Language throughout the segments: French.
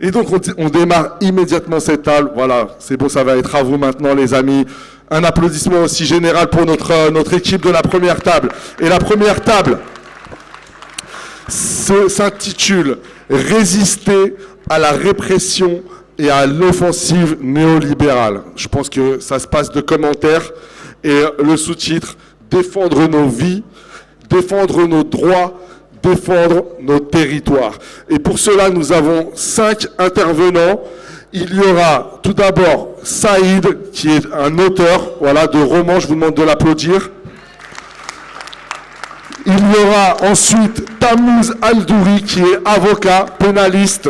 Et donc on démarre immédiatement cette table. Voilà, c'est bon, ça va être à vous maintenant les amis. Un applaudissement aussi général pour notre équipe de la première table. Et la première table s'intitule « Résister à la répression et à l'offensive néolibérale ». Je pense que ça se passe de commentaires. Et le sous-titre « Défendre nos vies, défendre nos droits, défendre nos territoires ». Et pour cela, nous avons 5 intervenants. Il y aura tout d'abord Saïd, qui est un auteur de romans, je vous demande de l'applaudir. Il y aura ensuite Tamouz Aldouri, qui est avocat, pénaliste.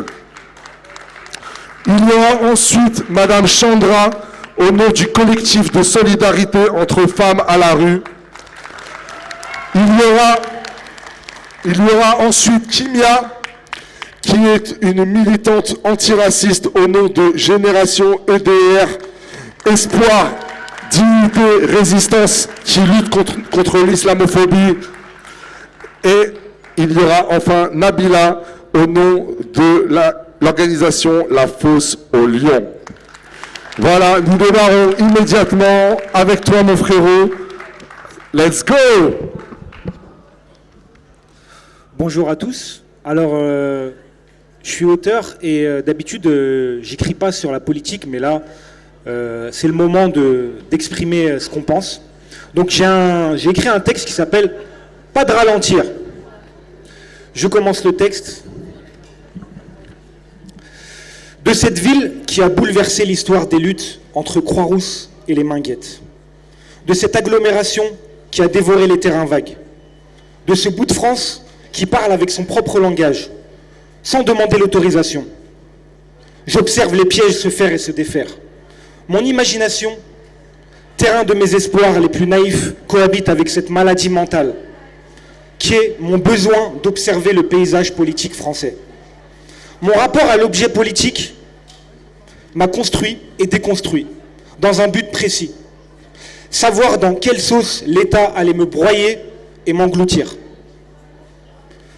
Il y aura ensuite Madame Chandra, au nom du collectif de solidarité entre femmes à la rue. Il y aura ensuite Kimia, qui est une militante antiraciste au nom de Génération EDR, Espoir, Dignité, Résistance, qui lutte contre l'islamophobie. Et il y aura enfin Nabila, au nom de l'organisation La Fosse au Lion. Voilà, nous démarrons immédiatement avec toi, mon frérot. Let's go! Bonjour à tous. Alors, je suis auteur et d'habitude, j'écris pas sur la politique, mais là, c'est le moment d'exprimer ce qu'on pense. Donc, j'ai écrit un texte qui s'appelle « Pas de ralentir ». Je commence le texte. De cette ville qui a bouleversé l'histoire des luttes entre Croix-Rousse et les Minguettes. De cette agglomération qui a dévoré les terrains vagues. De ce bout de France qui parle avec son propre langage, sans demander l'autorisation. J'observe les pièges se faire et se défaire. Mon imagination, terrain de mes espoirs les plus naïfs, cohabite avec cette maladie mentale, qui est mon besoin d'observer le paysage politique français. Mon rapport à l'objet politique m'a construit et déconstruit, dans un but précis. Savoir dans quelle sauce l'État allait me broyer et m'engloutir.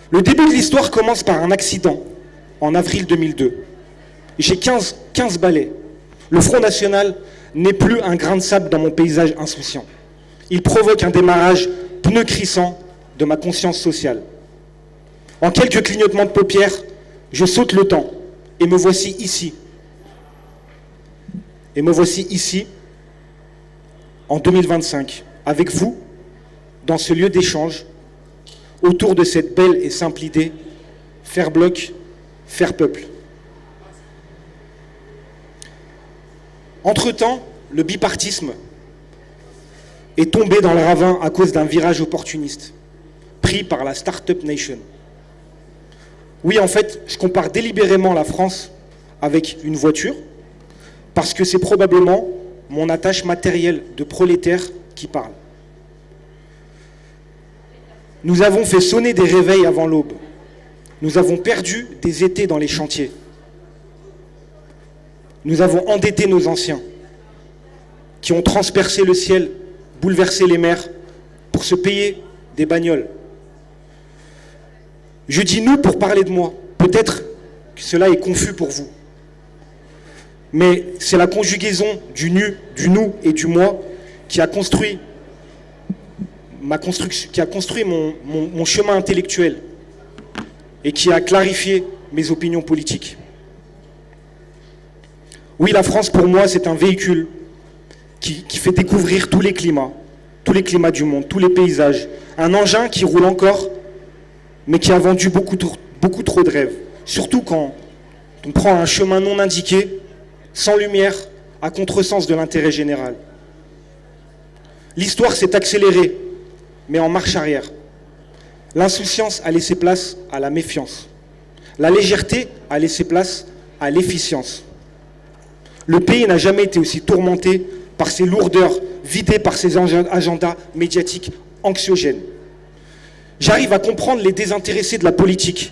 Le début de l'histoire commence par un accident, en avril 2002. J'ai 15 balais. Le Front National n'est plus un grain de sable dans mon paysage insouciant. Il provoque un démarrage pneu crissant de ma conscience sociale. En quelques clignotements de paupières, je saute le temps et me voici ici. En 2025, avec vous, dans ce lieu d'échange, autour de cette belle et simple idée, faire bloc, faire peuple. Entre-temps, le bipartisme est tombé dans le ravin à cause d'un virage opportuniste, pris par la Startup Nation. Oui, en fait, je compare délibérément la France avec une voiture, parce que c'est probablement mon attache matérielle de prolétaire qui parle. Nous avons fait sonner des réveils avant l'aube. Nous avons perdu des étés dans les chantiers. Nous avons endetté nos anciens, qui ont transpercé le ciel, bouleversé les mers, pour se payer des bagnoles. Je dis nous pour parler de moi. Peut-être que cela est confus pour vous. Mais c'est la conjugaison du nu, du nous et du moi qui a construit mon chemin intellectuel et qui a clarifié mes opinions politiques. Oui, la France, pour moi, c'est un véhicule qui fait découvrir tous les climats du monde, tous les paysages. Un engin qui roule encore, mais qui a vendu beaucoup trop de rêves. Surtout quand on prend un chemin non indiqué, sans lumière, à contresens de l'intérêt général. L'histoire s'est accélérée, mais en marche arrière. L'insouciance a laissé place à la méfiance. La légèreté a laissé place à l'efficience. Le pays n'a jamais été aussi tourmenté par ces lourdeurs, vidé par ces agendas médiatiques anxiogènes. J'arrive à comprendre les désintéressés de la politique,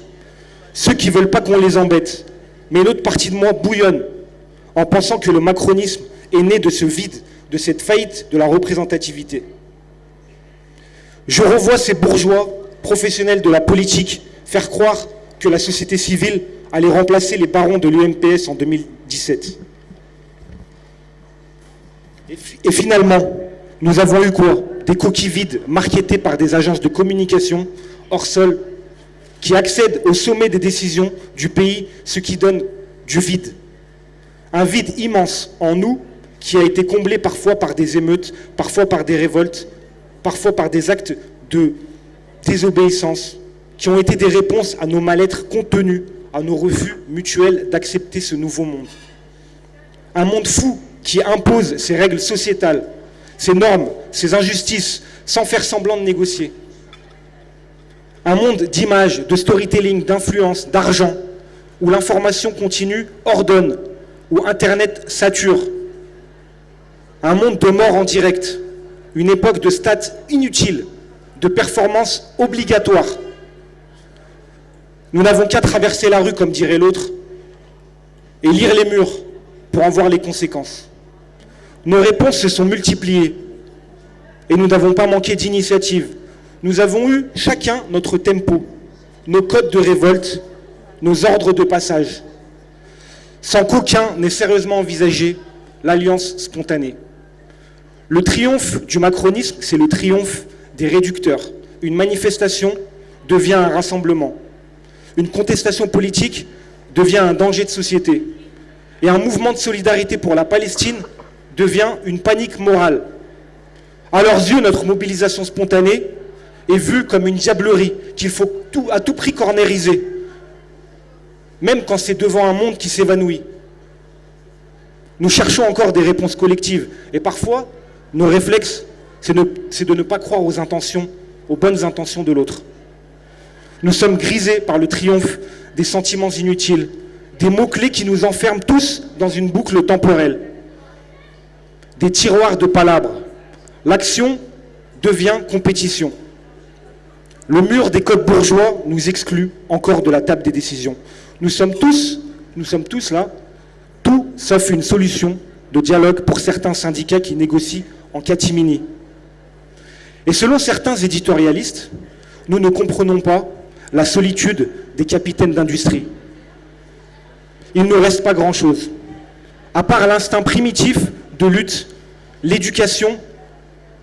ceux qui ne veulent pas qu'on les embête. Mais une autre partie de moi bouillonne en pensant que le macronisme est né de ce vide, de cette faillite de la représentativité. Je revois ces bourgeois professionnels de la politique faire croire que la société civile allait remplacer les barons de l'UMPS en 2017. Et finalement, nous avons eu quoi? Des coquilles vides marketées par des agences de communication hors sol qui accèdent au sommet des décisions du pays, ce qui donne du vide. Un vide immense en nous qui a été comblé parfois par des émeutes, parfois par des révoltes, parfois par des actes de désobéissance, qui ont été des réponses à nos mal-être contenus, à nos refus mutuels d'accepter ce nouveau monde. Un monde fou qui impose ses règles sociétales, ses normes, ses injustices, sans faire semblant de négocier. Un monde d'images, de storytelling, d'influence, d'argent, où l'information continue ordonne, où Internet sature. Un monde de mort en direct, une époque de stats inutiles, de performances obligatoires. Nous n'avons qu'à traverser la rue, comme dirait l'autre, et lire les murs pour en voir les conséquences. Nos réponses se sont multipliées et nous n'avons pas manqué d'initiatives. Nous avons eu chacun notre tempo, nos codes de révolte, nos ordres de passage, sans qu'aucun n'ait sérieusement envisagé l'alliance spontanée. Le triomphe du macronisme, c'est le triomphe des réducteurs. Une manifestation devient un rassemblement. Une contestation politique devient un danger de société. Et un mouvement de solidarité pour la Palestine devient une panique morale. À leurs yeux, notre mobilisation spontanée est vue comme une diablerie qu'il faut à tout prix cornériser, même quand c'est devant un monde qui s'évanouit. Nous cherchons encore des réponses collectives, et parfois, nos réflexes, c'est de ne pas croire aux intentions, aux bonnes intentions de l'autre. Nous sommes grisés par le triomphe des sentiments inutiles, des mots-clés qui nous enferment tous dans une boucle temporelle, des tiroirs de palabres. L'action devient compétition. Le mur des codes bourgeois nous exclut encore de la table des décisions. Nous sommes tous là, tout sauf une solution de dialogue pour certains syndicats qui négocient en catimini. Et selon certains éditorialistes, nous ne comprenons pas la solitude des capitaines d'industrie. Il ne reste pas grand-chose, à part l'instinct primitif de lutte, l'éducation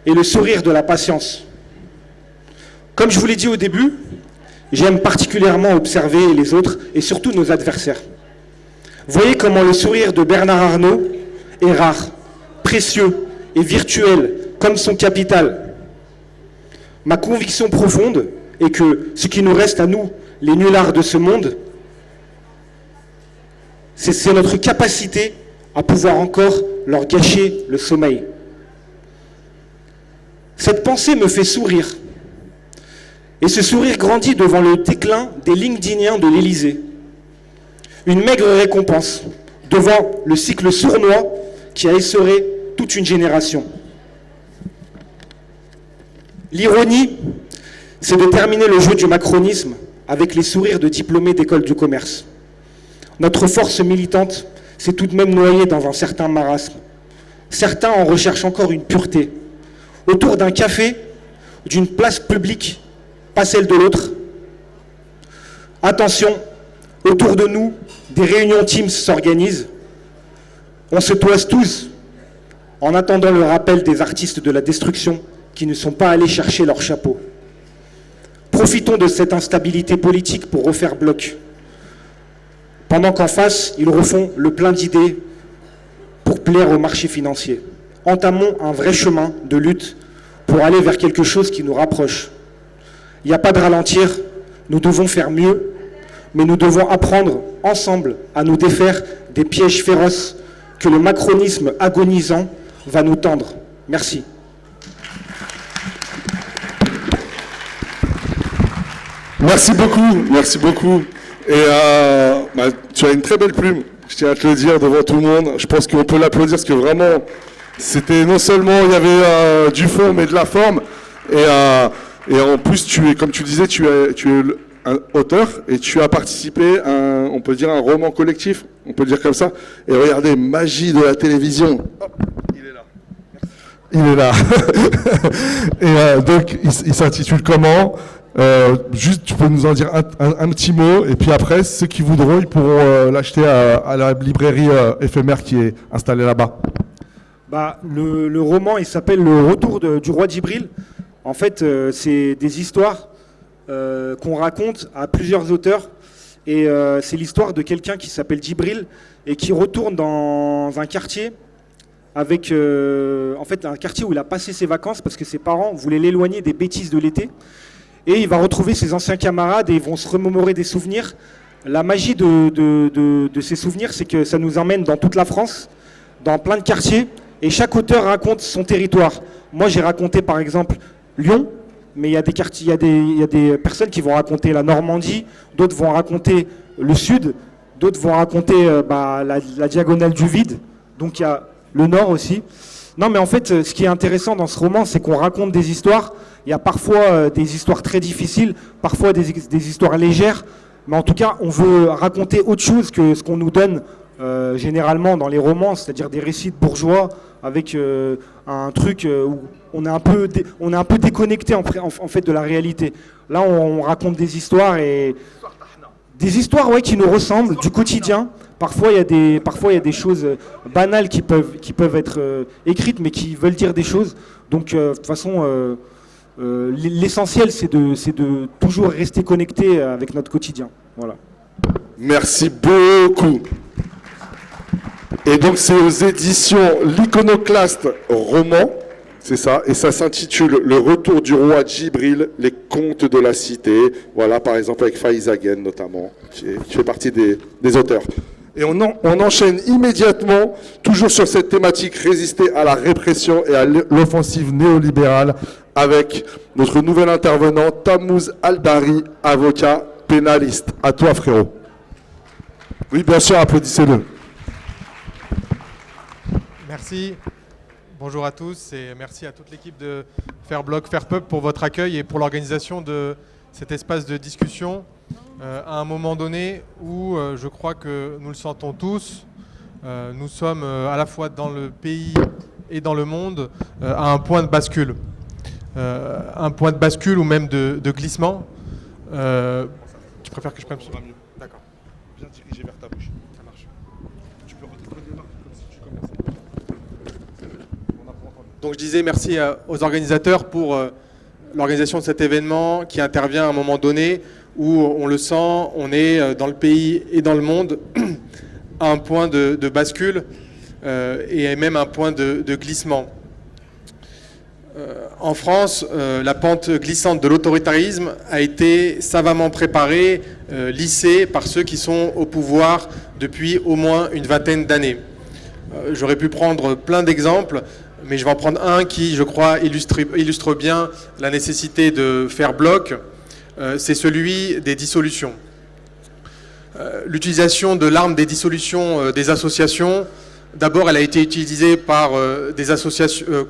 et le sourire de la patience. Comme je vous l'ai dit au début, j'aime particulièrement observer les autres et surtout nos adversaires. Voyez comment le sourire de Bernard Arnault est rare, précieux et virtuel, comme son capital. Ma conviction profonde est que ce qui nous reste à nous, les nullards de ce monde, c'est notre capacité à pouvoir encore leur gâcher le sommeil. Cette pensée me fait sourire. Et ce sourire grandit devant le déclin des LinkedIniens de l'Élysée. Une maigre récompense devant le cycle sournois qui a essoré toute une génération. L'ironie, c'est de terminer le jeu du macronisme avec les sourires de diplômés d'école de commerce. Notre force militante s'est tout de même noyée dans un certain marasme. Certains en recherchent encore une pureté. Autour d'un café, d'une place publique, pas celle de l'autre. Attention, autour de nous, des réunions Teams s'organisent. On se toise tous en attendant le rappel des artistes de la destruction qui ne sont pas allés chercher leur chapeau. Profitons de cette instabilité politique pour refaire bloc. Pendant qu'en face, ils refont le plein d'idées pour plaire au marché financier. Entamons un vrai chemin de lutte pour aller vers quelque chose qui nous rapproche. Il n'y a pas de ralentir, nous devons faire mieux, mais nous devons apprendre ensemble à nous défaire des pièges féroces que le macronisme agonisant va nous tendre. Merci. Merci beaucoup. Et tu as une très belle plume, je tiens à te le dire devant tout le monde. Je pense qu'on peut l'applaudir parce que vraiment, c'était non seulement il y avait du fond, mais de la forme. Et en plus, comme tu disais, tu es un auteur et tu as participé à on peut dire un roman collectif, on peut le dire comme ça. Et regardez, magie de la télévision. Hop, il est là. Et donc, il s'intitule comment ? Juste, tu peux nous en dire un petit mot, et puis après, ceux qui voudront, ils pourront l'acheter à la librairie éphémère qui est installée là-bas. Le roman, il s'appelle Le Retour du roi Djibril. En fait, c'est des histoires qu'on raconte à plusieurs auteurs. Et c'est l'histoire de quelqu'un qui s'appelle Djibril et qui retourne dans un quartier avec en fait un quartier où il a passé ses vacances parce que ses parents voulaient l'éloigner des bêtises de l'été. Et il va retrouver ses anciens camarades et ils vont se remémorer des souvenirs. La magie de ces souvenirs, c'est que ça nous emmène dans toute la France, dans plein de quartiers. Et chaque auteur raconte son territoire. Moi, j'ai raconté par exemple Lyon, mais il y a des quartiers, il y a des personnes qui vont raconter la Normandie, d'autres vont raconter le Sud, d'autres vont raconter la diagonale du vide. Donc il y a le Nord aussi. Non, mais en fait, ce qui est intéressant dans ce roman, c'est qu'on raconte des histoires. Il y a parfois des histoires très difficiles, parfois des histoires légères. Mais en tout cas, on veut raconter autre chose que ce qu'on nous donne généralement dans les romans, c'est-à-dire des récits de bourgeois avec un truc où on est un peu déconnecté en fait de la réalité. Là, on raconte des histoires qui nous ressemblent, du quotidien. Parfois, il y a des choses banales qui peuvent être écrites, mais qui veulent dire des choses. Donc, de toute façon, l'essentiel, c'est de toujours rester connecté avec notre quotidien. Voilà. Merci beaucoup. Et donc, c'est aux éditions L'Iconoclaste Roman, c'est ça, et ça s'intitule Le Retour du roi Djibril, les contes de la cité. Voilà, par exemple, avec Faiz Aghen, notamment, qui fait partie des auteurs. Et on enchaîne immédiatement, toujours sur cette thématique, résister à la répression et à l'offensive néolibérale, avec notre nouvel intervenant, Tamouz Aldari, avocat pénaliste. À toi, frérot. Oui, bien sûr, applaudissez-le. Merci. Bonjour à tous et merci à toute l'équipe de Faire Bloc, Faire Peuple pour votre accueil et pour l'organisation de cet espace de discussion à un moment donné où je crois que nous le sentons tous. Nous sommes à la fois dans le pays et dans le monde à un point de bascule. Un point de bascule ou même de glissement. Tu préfères que je prenne ce mieux? D'accord. Bien dirigé vers ta bouche. Ça marche. Tu peux redécoller là comme si tu commençais. Donc je disais merci aux organisateurs pour l'organisation de cet événement qui intervient à un moment donné où on le sent, on est dans le pays et dans le monde à un point de bascule et même un point de glissement. En France, la pente glissante de l'autoritarisme a été savamment préparée, lissée par ceux qui sont au pouvoir depuis au moins une vingtaine d'années. J'aurais pu prendre plein d'exemples, mais je vais en prendre un qui, je crois, illustre bien la nécessité de faire bloc. C'est celui des dissolutions. L'utilisation de l'arme des dissolutions des associations, d'abord, elle a été utilisée par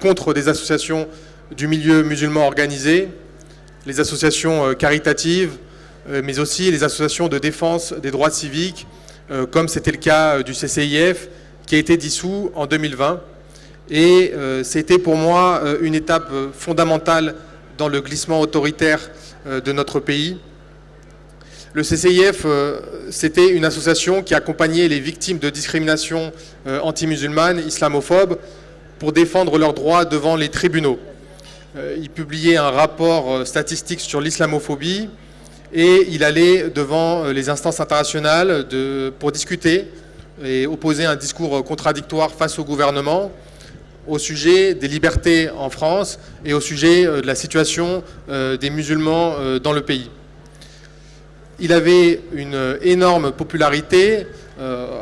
contre des associations du milieu musulman organisé, les associations caritatives, mais aussi les associations de défense des droits civiques, comme c'était le cas du CCIF, qui a été dissous en 2020. Et c'était pour moi une étape fondamentale dans le glissement autoritaire de notre pays. Le CCIF, c'était une association qui accompagnait les victimes de discrimination anti-musulmane, islamophobes, pour défendre leurs droits devant les tribunaux. Il publiait un rapport statistique sur l'islamophobie et il allait devant les instances internationales pour discuter et opposer un discours contradictoire face au gouvernement au sujet des libertés en France et au sujet de la situation des musulmans dans le pays. Il avait une énorme popularité.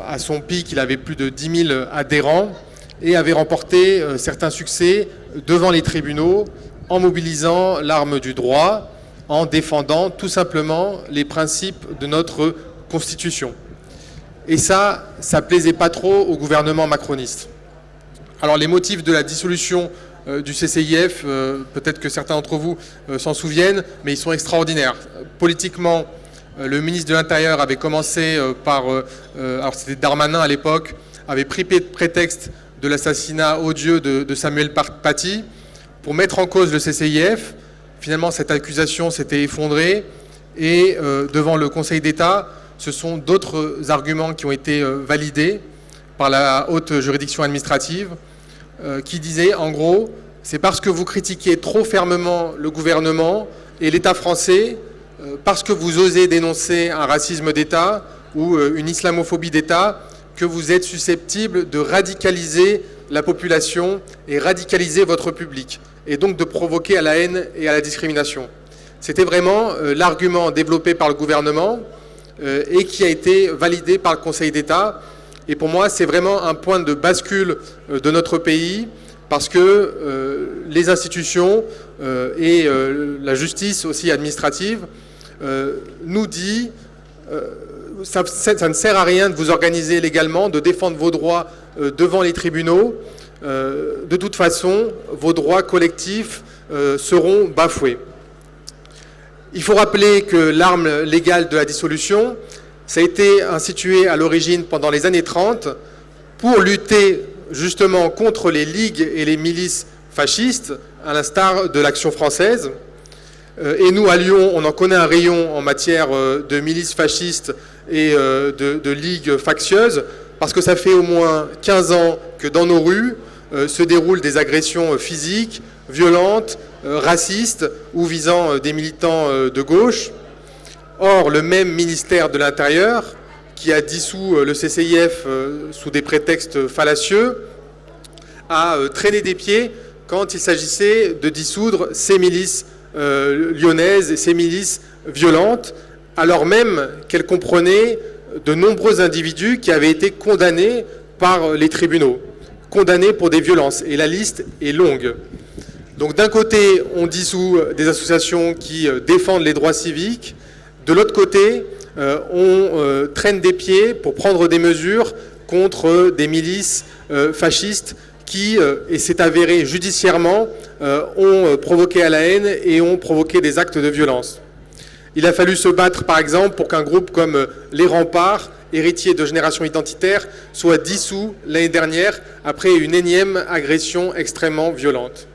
À son pic, il avait plus de 10 000 adhérents et avait remporté certains succès devant les tribunaux en mobilisant l'arme du droit, en défendant tout simplement les principes de notre Constitution. Et ça plaisait pas trop au gouvernement macroniste. Alors les motifs de la dissolution du CCIF, peut-être que certains d'entre vous s'en souviennent, mais ils sont extraordinaires. Politiquement, le ministre de l'Intérieur avait commencé par, alors c'était Darmanin à l'époque, avait pris prétexte de l'assassinat odieux de Samuel Paty pour mettre en cause le CCIF, finalement cette accusation s'était effondrée et devant le Conseil d'État, ce sont d'autres arguments qui ont été validés par la haute juridiction administrative qui disaient en gros, c'est parce que vous critiquez trop fermement le gouvernement et l'État français, parce que vous osez dénoncer un racisme d'État ou une islamophobie d'État, que vous êtes susceptible de radicaliser la population et radicaliser votre public, et donc de provoquer à la haine et à la discrimination. C'était vraiment l'argument développé par le gouvernement et qui a été validé par le Conseil d'État. Et pour moi, c'est vraiment un point de bascule de notre pays, parce que les institutions et la justice aussi administrative nous dit ça ne sert à rien de vous organiser légalement, de défendre vos droits devant les tribunaux. De toute façon, vos droits collectifs seront bafoués. Il faut rappeler que l'arme légale de la dissolution, ça a été institué à l'origine pendant les années 30 pour lutter justement contre les ligues et les milices fascistes, à l'instar de l'Action française. Et nous, à Lyon, on en connaît un rayon en matière de milices fascistes et de ligues factieuses, parce que ça fait au moins 15 ans que dans nos rues se déroulent des agressions physiques, violentes, racistes ou visant des militants de gauche. Or, le même ministère de l'Intérieur, qui a dissous le CCIF sous des prétextes fallacieux, a traîné des pieds quand il s'agissait de dissoudre ces milices lyonnaises et ces milices violentes, alors même qu'elles comprenaient de nombreux individus qui avaient été condamnés par les tribunaux, condamnés pour des violences, et la liste est longue. Donc d'un côté, on dissout des associations qui défendent les droits civiques, de l'autre côté, on traîne des pieds pour prendre des mesures contre des milices fascistes qui, et c'est avéré judiciairement, ont provoqué à la haine et ont provoqué des actes de violence. Il a fallu se battre, par exemple, pour qu'un groupe comme les Remparts, héritiers de Génération Identitaire, soit dissous l'année dernière après une énième agression extrêmement violente.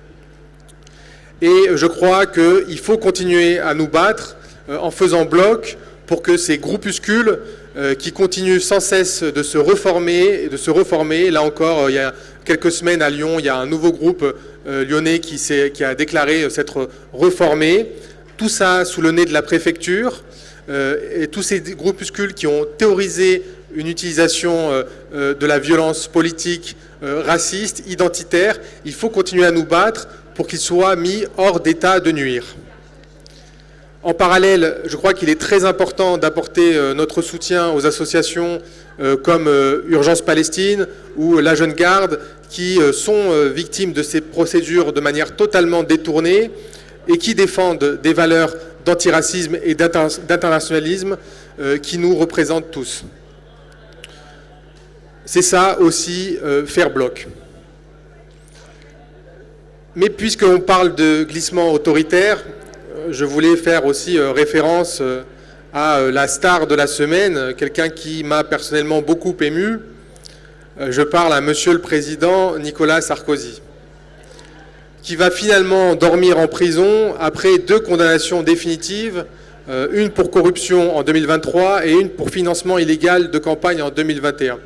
Et je crois qu'il faut continuer à nous battre en faisant bloc pour que ces groupuscules qui continuent sans cesse de se reformer, là encore, il y a quelques semaines à Lyon, il y a un nouveau groupe lyonnais qui a déclaré s'être reformé, tout ça sous le nez de la préfecture, et tous ces groupuscules qui ont théorisé une utilisation de la violence politique, raciste, identitaire, il faut continuer à nous battre pour qu'ils soient mis hors d'état de nuire. En parallèle, je crois qu'il est très important d'apporter notre soutien aux associations comme Urgence Palestine ou La Jeune Garde, qui sont victimes de ces procédures de manière totalement détournée et qui défendent des valeurs d'antiracisme et d'internationalisme qui nous représentent tous. C'est ça aussi, faire bloc. Mais puisqu'on parle de glissement autoritaire, je voulais faire aussi référence à la star de la semaine, quelqu'un qui m'a personnellement beaucoup ému. Je parle à Monsieur le Président Nicolas Sarkozy, qui va finalement dormir en prison après 2 condamnations définitives, une pour corruption en 2023 et une pour financement illégal de campagne en 2021.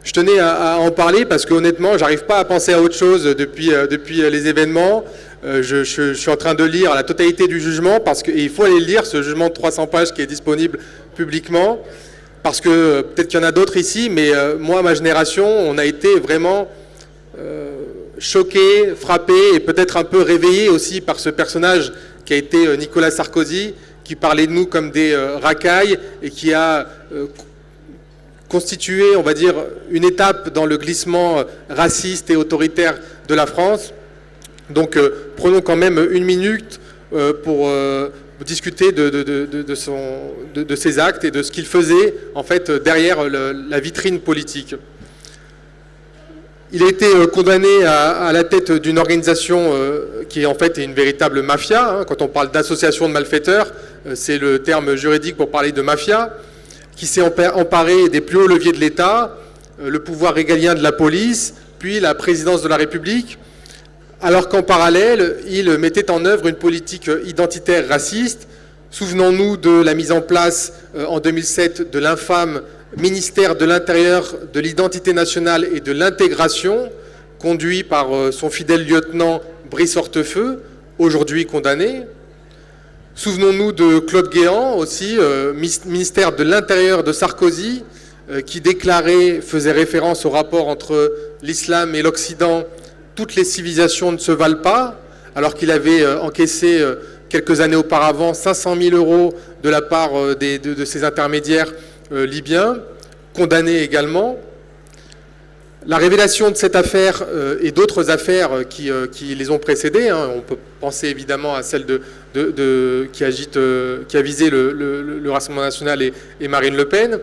Je tenais à en parler parce qu'honnêtement, j'arrive pas à penser à autre chose depuis les événements. Je suis en train de lire la totalité du jugement parce qu'il faut aller le lire, ce jugement de 300 pages qui est disponible publiquement, parce que peut-être qu'il y en a d'autres ici, mais moi, ma génération, on a été vraiment choqués, frappés et peut-être un peu réveillés aussi par ce personnage qui a été Nicolas Sarkozy, qui parlait de nous comme des racailles et qui a constitué, on va dire, une étape dans le glissement raciste et autoritaire de la France. Donc prenons quand même 1 minute pour discuter de ses actes et de ce qu'il faisait en fait derrière la vitrine politique. Il a été condamné à la tête d'une organisation qui en fait est une véritable mafia. Hein. Quand on parle d'association de malfaiteurs, c'est le terme juridique pour parler de mafia, qui s'est emparé des plus hauts leviers de l'État, le pouvoir régalien de la police, puis la présidence de la République, alors qu'en parallèle, il mettait en œuvre une politique identitaire raciste. Souvenons-nous de la mise en place en 2007 de l'infâme ministère de l'Intérieur, de l'Identité nationale et de l'Intégration, conduit par son fidèle lieutenant Brice Hortefeux, aujourd'hui condamné. Souvenons-nous de Claude Guéant, aussi, ministère de l'Intérieur de Sarkozy, qui faisait référence au rapport entre l'islam et l'Occident. Toutes les civilisations ne se valent pas, alors qu'il avait encaissé quelques années auparavant 500 000 € de la part de ces intermédiaires libyens, condamnés également. La révélation de cette affaire et d'autres affaires qui les ont précédées, on peut penser évidemment à celle qui a visé le Rassemblement national et Marine Le Pen,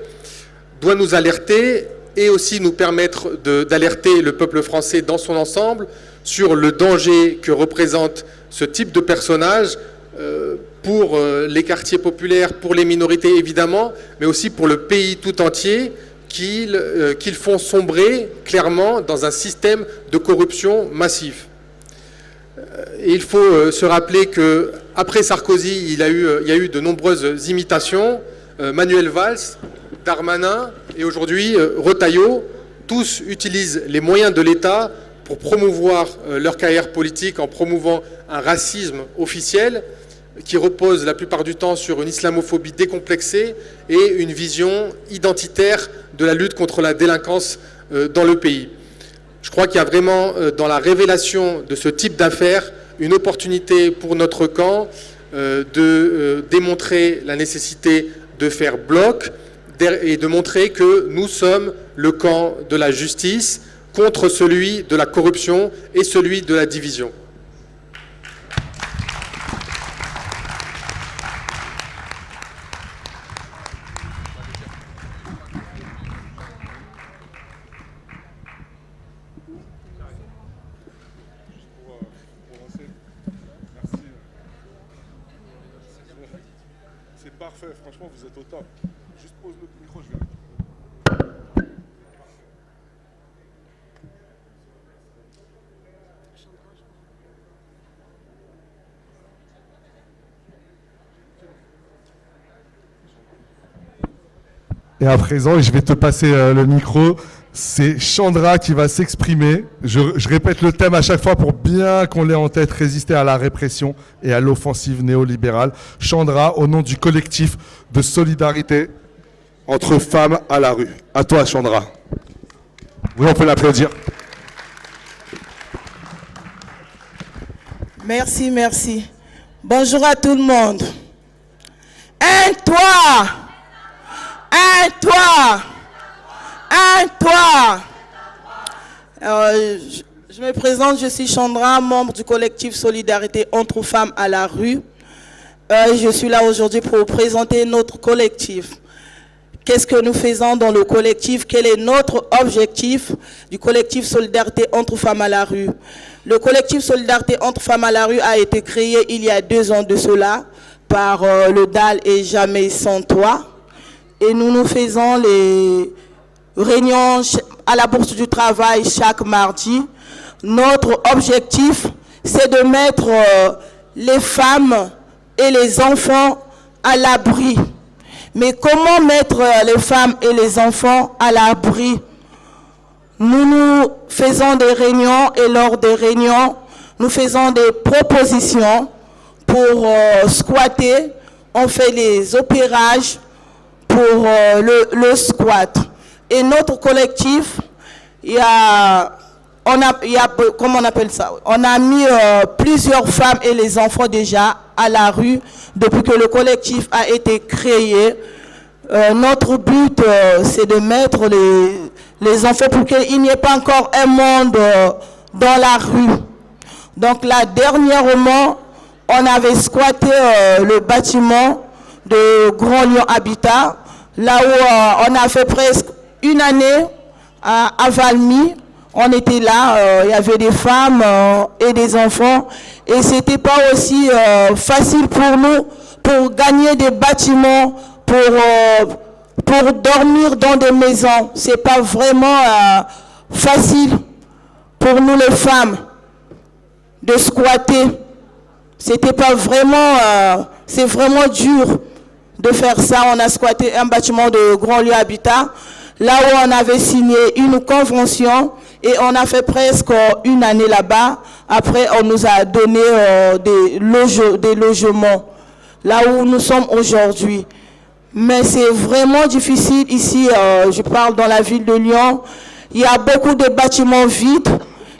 doit nous alerter et aussi nous permettre d'alerter le peuple français dans son ensemble sur le danger que représente ce type de personnage pour les quartiers populaires, pour les minorités évidemment, mais aussi pour le pays tout entier, qu'ils font sombrer clairement dans un système de corruption massif. Et il faut se rappeler qu'après Sarkozy, il y a eu de nombreuses imitations. Manuel Valls, Darmanin et aujourd'hui Retailleau, tous utilisent les moyens de l'État pour promouvoir leur carrière politique en promouvant un racisme officiel qui repose la plupart du temps sur une islamophobie décomplexée et une vision identitaire de la lutte contre la délinquance dans le pays. Je crois qu'il y a vraiment dans la révélation de ce type d'affaires une opportunité pour notre camp de démontrer la nécessité de faire bloc et de montrer que nous sommes le camp de la justice contre celui de la corruption et celui de la division. C'est parfait, franchement, vous êtes au top. Juste pose le micro, je vais. Et à présent, je vais te passer le micro. C'est Chandra qui va s'exprimer. Je répète le thème à chaque fois pour bien qu'on l'ait en tête, résister à la répression et à l'offensive néolibérale. Chandra, au nom du collectif de solidarité entre femmes à la rue. À toi, Chandra. Oui, on peut l'applaudir. Merci, merci. Bonjour à tout le monde. Un toit. Un toit. Un toit. Je me présente, je suis Chandra, membre du collectif Solidarité entre femmes à la rue. Je suis là aujourd'hui pour présenter notre collectif. Qu'est-ce que nous faisons dans le collectif? Quel est notre objectif du collectif Solidarité entre femmes à la rue? Le collectif Solidarité entre femmes à la rue a été créé il y a 2 ans de cela par le DAL et Jamais sans toi. Et nous faisons les réunions à la Bourse du Travail chaque mardi. Notre objectif, c'est de mettre les femmes et les enfants à l'abri. Mais comment mettre les femmes et les enfants à l'abri? Nous faisons des réunions et lors des réunions, nous faisons des propositions pour squatter. On fait les opérages pour le squat. Et notre collectif, comment on appelle ça? On a mis plusieurs femmes et les enfants déjà à la rue depuis que le collectif a été créé. Notre but, c'est de mettre les enfants pour qu'il n'y ait pas encore un monde dans la rue. Donc là, dernièrement, on avait squatté le bâtiment de Grand Lyon Habitat, là où on a fait presque une année à Valmy. On était là, il y avait des femmes et des enfants, et c'était pas aussi facile pour nous pour gagner des bâtiments, pour dormir dans des maisons. C'est pas vraiment facile pour nous les femmes. de squatter. C'était pas vraiment, c'est vraiment dur de faire ça. On a squatté un bâtiment de grand lieu habitat, là où on avait signé une convention et on a fait presque une année là-bas. Après, on nous a donné des logements, là où nous sommes aujourd'hui. Mais c'est vraiment difficile ici, je parle dans la ville de Lyon. Il y a beaucoup de bâtiments vides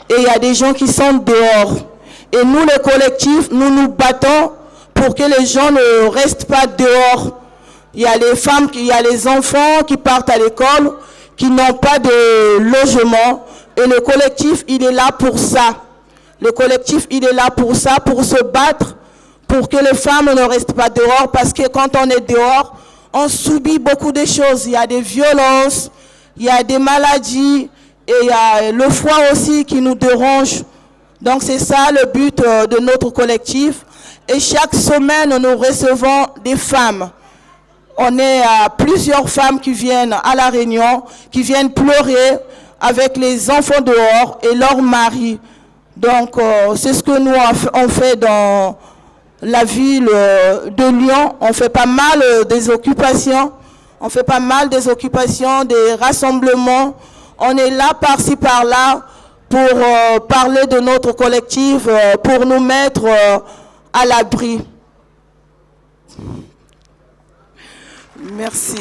et il y a des gens qui sont dehors. Et nous, les collectifs, nous nous battons pour que les gens ne restent pas dehors. Il y a les femmes, il y a les enfants qui partent à l'école, qui n'ont pas de logement. Et le collectif, il est là pour ça. Le collectif, il est là pour ça, pour se battre, pour que les femmes ne restent pas dehors. Parce que quand on est dehors, on subit beaucoup de choses. Il y a des violences, il y a des maladies, et il y a le froid aussi qui nous dérange. Donc c'est ça le but de notre collectif. Et chaque semaine, nous recevons des femmes. On est à plusieurs femmes qui viennent à La Réunion, qui viennent pleurer avec les enfants dehors et leurs maris. Donc c'est ce que nous on fait dans la ville de Lyon. On fait pas mal des occupations. On fait pas mal des occupations, des rassemblements. On est là par-ci par-là pour parler de notre collectif, pour nous mettre à l'abri. Merci.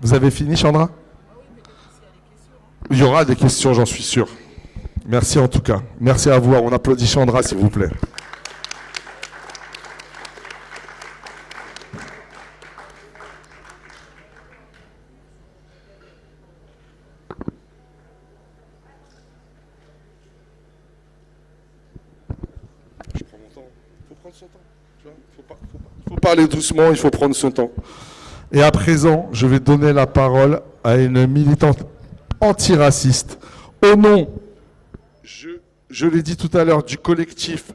Vous avez fini, Chandra? Il y aura des questions, j'en suis sûr. Merci en tout cas. Merci à vous. On applaudit Chandra, s'il vous plaît. Je prends mon temps. Il faut prendre son temps. Tu vois, faut parler doucement, il faut prendre son temps. Et à présent, je vais donner la parole à une militante antiraciste au nom, je l'ai dit tout à l'heure, du collectif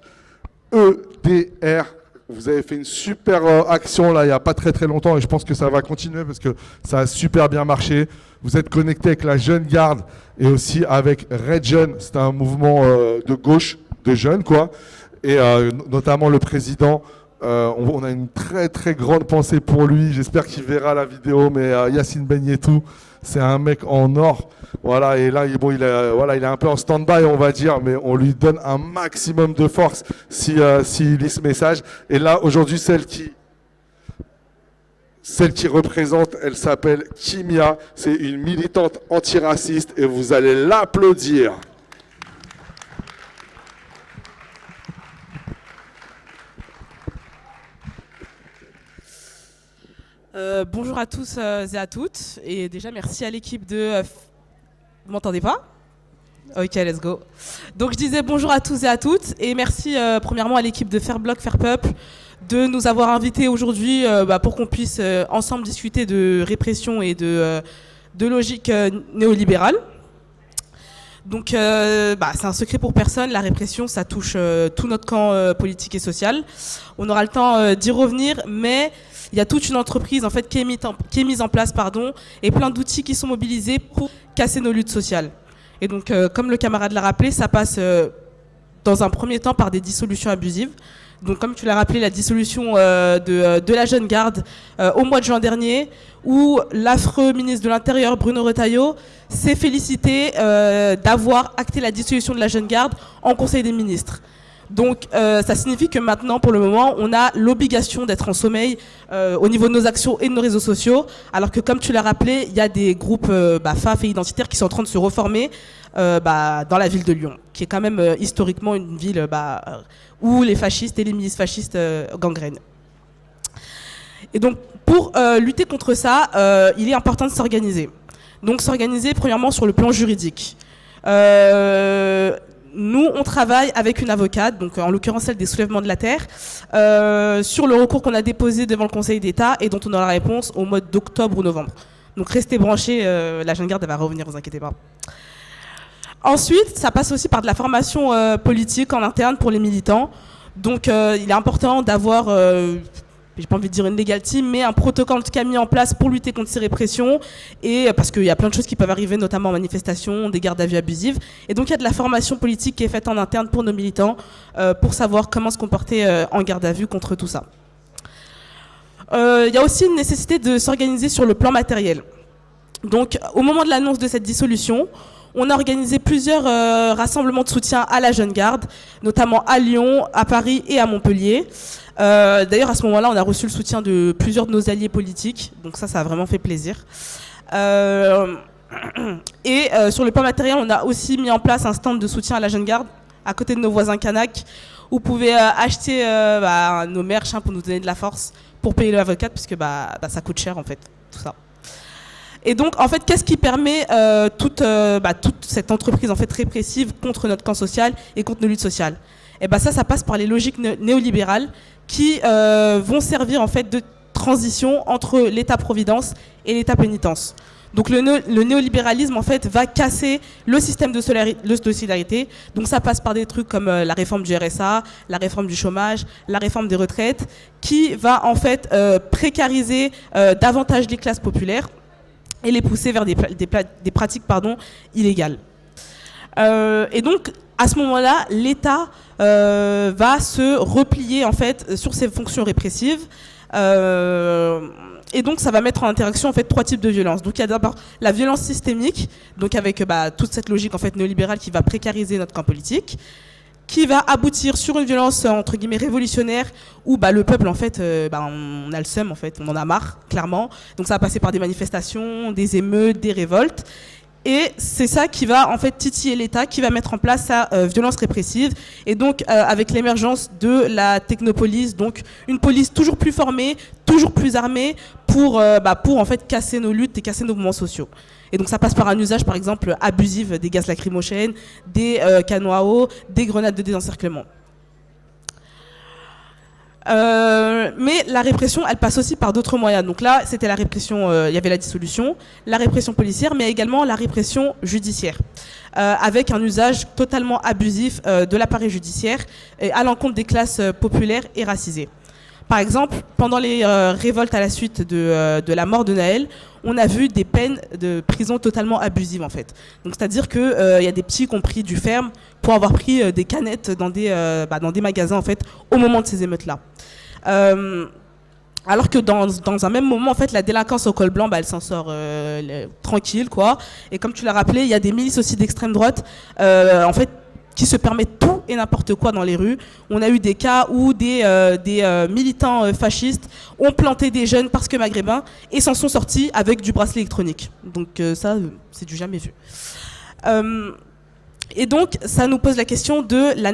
EDR. Vous avez fait une super action là il n'y a pas très longtemps et je pense que ça va continuer parce que ça a super bien marché. Vous êtes connecté avec la Jeune Garde et aussi avec Red Jeune. C'est un mouvement de gauche, de jeunes quoi. Et notamment le président. On a une très grande pensée pour lui. J'espère qu'il verra la vidéo. Mais Yacine Benyetou, c'est un mec en or. Voilà, et là, il est un peu en stand-by, on va dire, mais on lui donne un maximum de force s'il lit ce message. Et là, aujourd'hui, celle qui représente, elle s'appelle Kimia. C'est une militante antiraciste et vous allez l'applaudir. Bonjour à tous et à toutes. Et déjà, merci à l'équipe de... Vous m'entendez pas? Ok, let's go. Donc, je disais bonjour à tous et à toutes. Et merci premièrement à l'équipe de Faire Bloc, Faire Peuple de nous avoir invités aujourd'hui pour qu'on puisse ensemble discuter de répression et de logique néolibérale. Donc, c'est un secret pour personne. La répression, ça touche tout notre camp politique et social. On aura le temps d'y revenir, mais... Il y a toute une entreprise en fait qui est mise en place et plein d'outils qui sont mobilisés pour casser nos luttes sociales. Et donc, comme le camarade l'a rappelé, ça passe dans un premier temps par des dissolutions abusives. Donc, comme tu l'as rappelé, la dissolution de la Jeune Garde au mois de juin dernier, où l'affreux ministre de l'Intérieur, Bruno Retailleau, s'est félicité d'avoir acté la dissolution de la Jeune Garde en Conseil des ministres. Donc ça signifie que maintenant, pour le moment, on a l'obligation d'être en sommeil au niveau de nos actions et de nos réseaux sociaux, alors que comme tu l'as rappelé, il y a des groupes FAF et identitaires qui sont en train de se reformer dans la ville de Lyon, qui est quand même historiquement une ville où les fascistes et les milices fascistes gangrènent. Et donc pour lutter contre ça, il est important de s'organiser. Donc s'organiser premièrement sur le plan juridique. Nous, on travaille avec une avocate, donc en l'occurrence celle des Soulèvements de la Terre, sur le recours qu'on a déposé devant le Conseil d'État et dont on aura la réponse au mois d'octobre ou novembre. Donc restez branchés, la Jeune Garde elle va revenir, vous inquiétez pas. Ensuite, ça passe aussi par de la formation politique en interne pour les militants. Donc, il est important d'avoir, j'ai pas envie de dire une legal team, mais un protocole en tout cas mis en place pour lutter contre ces répressions. Et parce qu'il y a plein de choses qui peuvent arriver, notamment en manifestation, des gardes à vue abusives. Et donc, il y a de la formation politique qui est faite en interne pour nos militants pour savoir comment se comporter en garde à vue contre tout ça. Il y a aussi une nécessité de s'organiser sur le plan matériel. Donc, au moment de l'annonce de cette dissolution, on a organisé plusieurs rassemblements de soutien à la Jeune Garde, notamment à Lyon, à Paris et à Montpellier. D'ailleurs, à ce moment-là, on a reçu le soutien de plusieurs de nos alliés politiques, donc ça a vraiment fait plaisir. Et sur le plan matériel, on a aussi mis en place un stand de soutien à la Jeune Garde, à côté de nos voisins Kanak, où vous pouvez acheter nos merch pour nous donner de la force, pour payer l'avocat, puisque ça coûte cher en fait, tout ça. Et donc, en fait, qu'est-ce qui permet toute cette entreprise en fait répressive contre notre camp social et contre nos luttes sociales? Et ça passe par les logiques néolibérales qui vont servir en fait de transition entre l'État-providence et l'État-pénitence. Donc, le néolibéralisme en fait va casser le système de solidarité. Donc, ça passe par des trucs comme la réforme du RSA, la réforme du chômage, la réforme des retraites, qui va en fait précariser davantage les classes populaires et les pousser vers des pratiques illégales. Et donc, à ce moment-là, l'État va se replier en fait sur ses fonctions répressives. Et donc, ça va mettre en interaction en fait trois types de violences. Donc, il y a d'abord la violence systémique, donc avec toute cette logique en fait néolibérale qui va précariser notre camp politique, qui va aboutir sur une violence entre guillemets révolutionnaire où le peuple en fait on a le seum en fait, on en a marre clairement. Donc ça va passer par des manifestations, des émeutes, des révoltes. Et c'est ça qui va en fait titiller l'État, qui va mettre en place sa violence répressive. Et donc avec l'émergence de la technopolice, donc une police toujours plus formée, toujours plus armée pour en fait casser nos luttes et casser nos mouvements sociaux. Et donc ça passe par un usage par exemple abusif des gaz lacrymogènes, des canons à eau, des grenades de désencerclement. Mais la répression, elle passe aussi par d'autres moyens. Donc là, c'était la répression, il y avait la dissolution, la répression policière, mais également la répression judiciaire, avec un usage totalement abusif de l'appareil judiciaire à l'encontre des classes populaires et racisées. Par exemple, pendant les révoltes à la suite de la mort de Naël, on a vu des peines de prison totalement abusives en fait. Donc c'est-à-dire que y a des petits qui ont pris du ferme pour avoir pris des canettes dans des magasins en fait au moment de ces émeutes-là. Alors que dans un même moment, en fait, la délinquance au col blanc, elle s'en sort tranquille, quoi. Et comme tu l'as rappelé, il y a des milices aussi d'extrême droite, en fait, qui se permettent tout et n'importe quoi dans les rues. On a eu des cas où des militants fascistes ont planté des jeunes parce que maghrébins et s'en sont sortis avec du bracelet électronique. Donc ça, c'est du jamais vu. Et donc, ça nous pose la question de la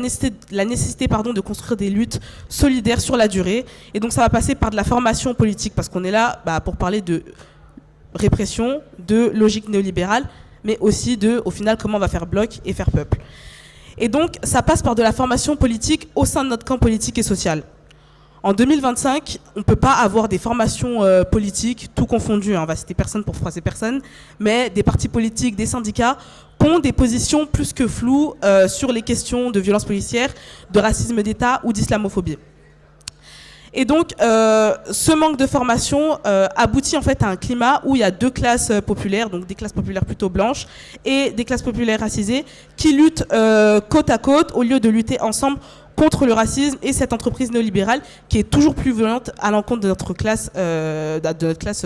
nécessité de construire des luttes solidaires sur la durée. Et donc, ça va passer par de la formation politique, parce qu'on est là pour parler de répression, de logique néolibérale, mais aussi au final, comment on va faire bloc et faire peuple. Et donc, ça passe par de la formation politique au sein de notre camp politique et social. En 2025, on ne peut pas avoir des formations politiques, tout confondu, on va citer personne pour froisser personne, mais des partis politiques, des syndicats, qui ont des positions plus que floues sur les questions de violence policière, de racisme d'État ou d'islamophobie. Et donc, ce manque de formation aboutit en fait à un climat où il y a deux classes populaires, donc des classes populaires plutôt blanches et des classes populaires racisées, qui luttent côte à côte au lieu de lutter ensemble contre le racisme et cette entreprise néolibérale qui est toujours plus violente à l'encontre de notre classe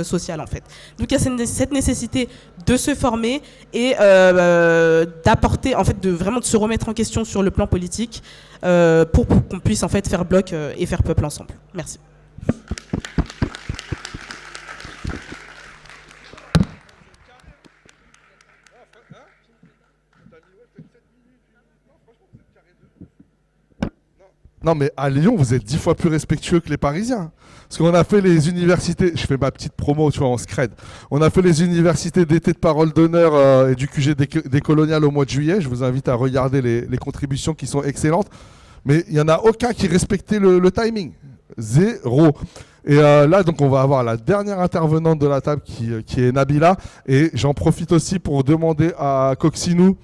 sociale en fait. Donc il y a cette nécessité de se former et d'apporter en fait de se remettre en question sur le plan politique pour qu'on puisse en fait faire bloc et faire peuple ensemble. Merci. Non, mais à Lyon, vous êtes 10 fois plus respectueux que les Parisiens. Parce qu'on a fait les universités, je fais ma petite promo, tu vois, en scred. On a fait les universités d'été de parole d'honneur et du QG des coloniales au mois de juillet. Je vous invite à regarder les contributions qui sont excellentes. Mais il n'y en a aucun qui respectait le timing. Zéro. Et là, donc, on va avoir la dernière intervenante de la table qui est Nabila. Et j'en profite aussi pour demander à Coxinou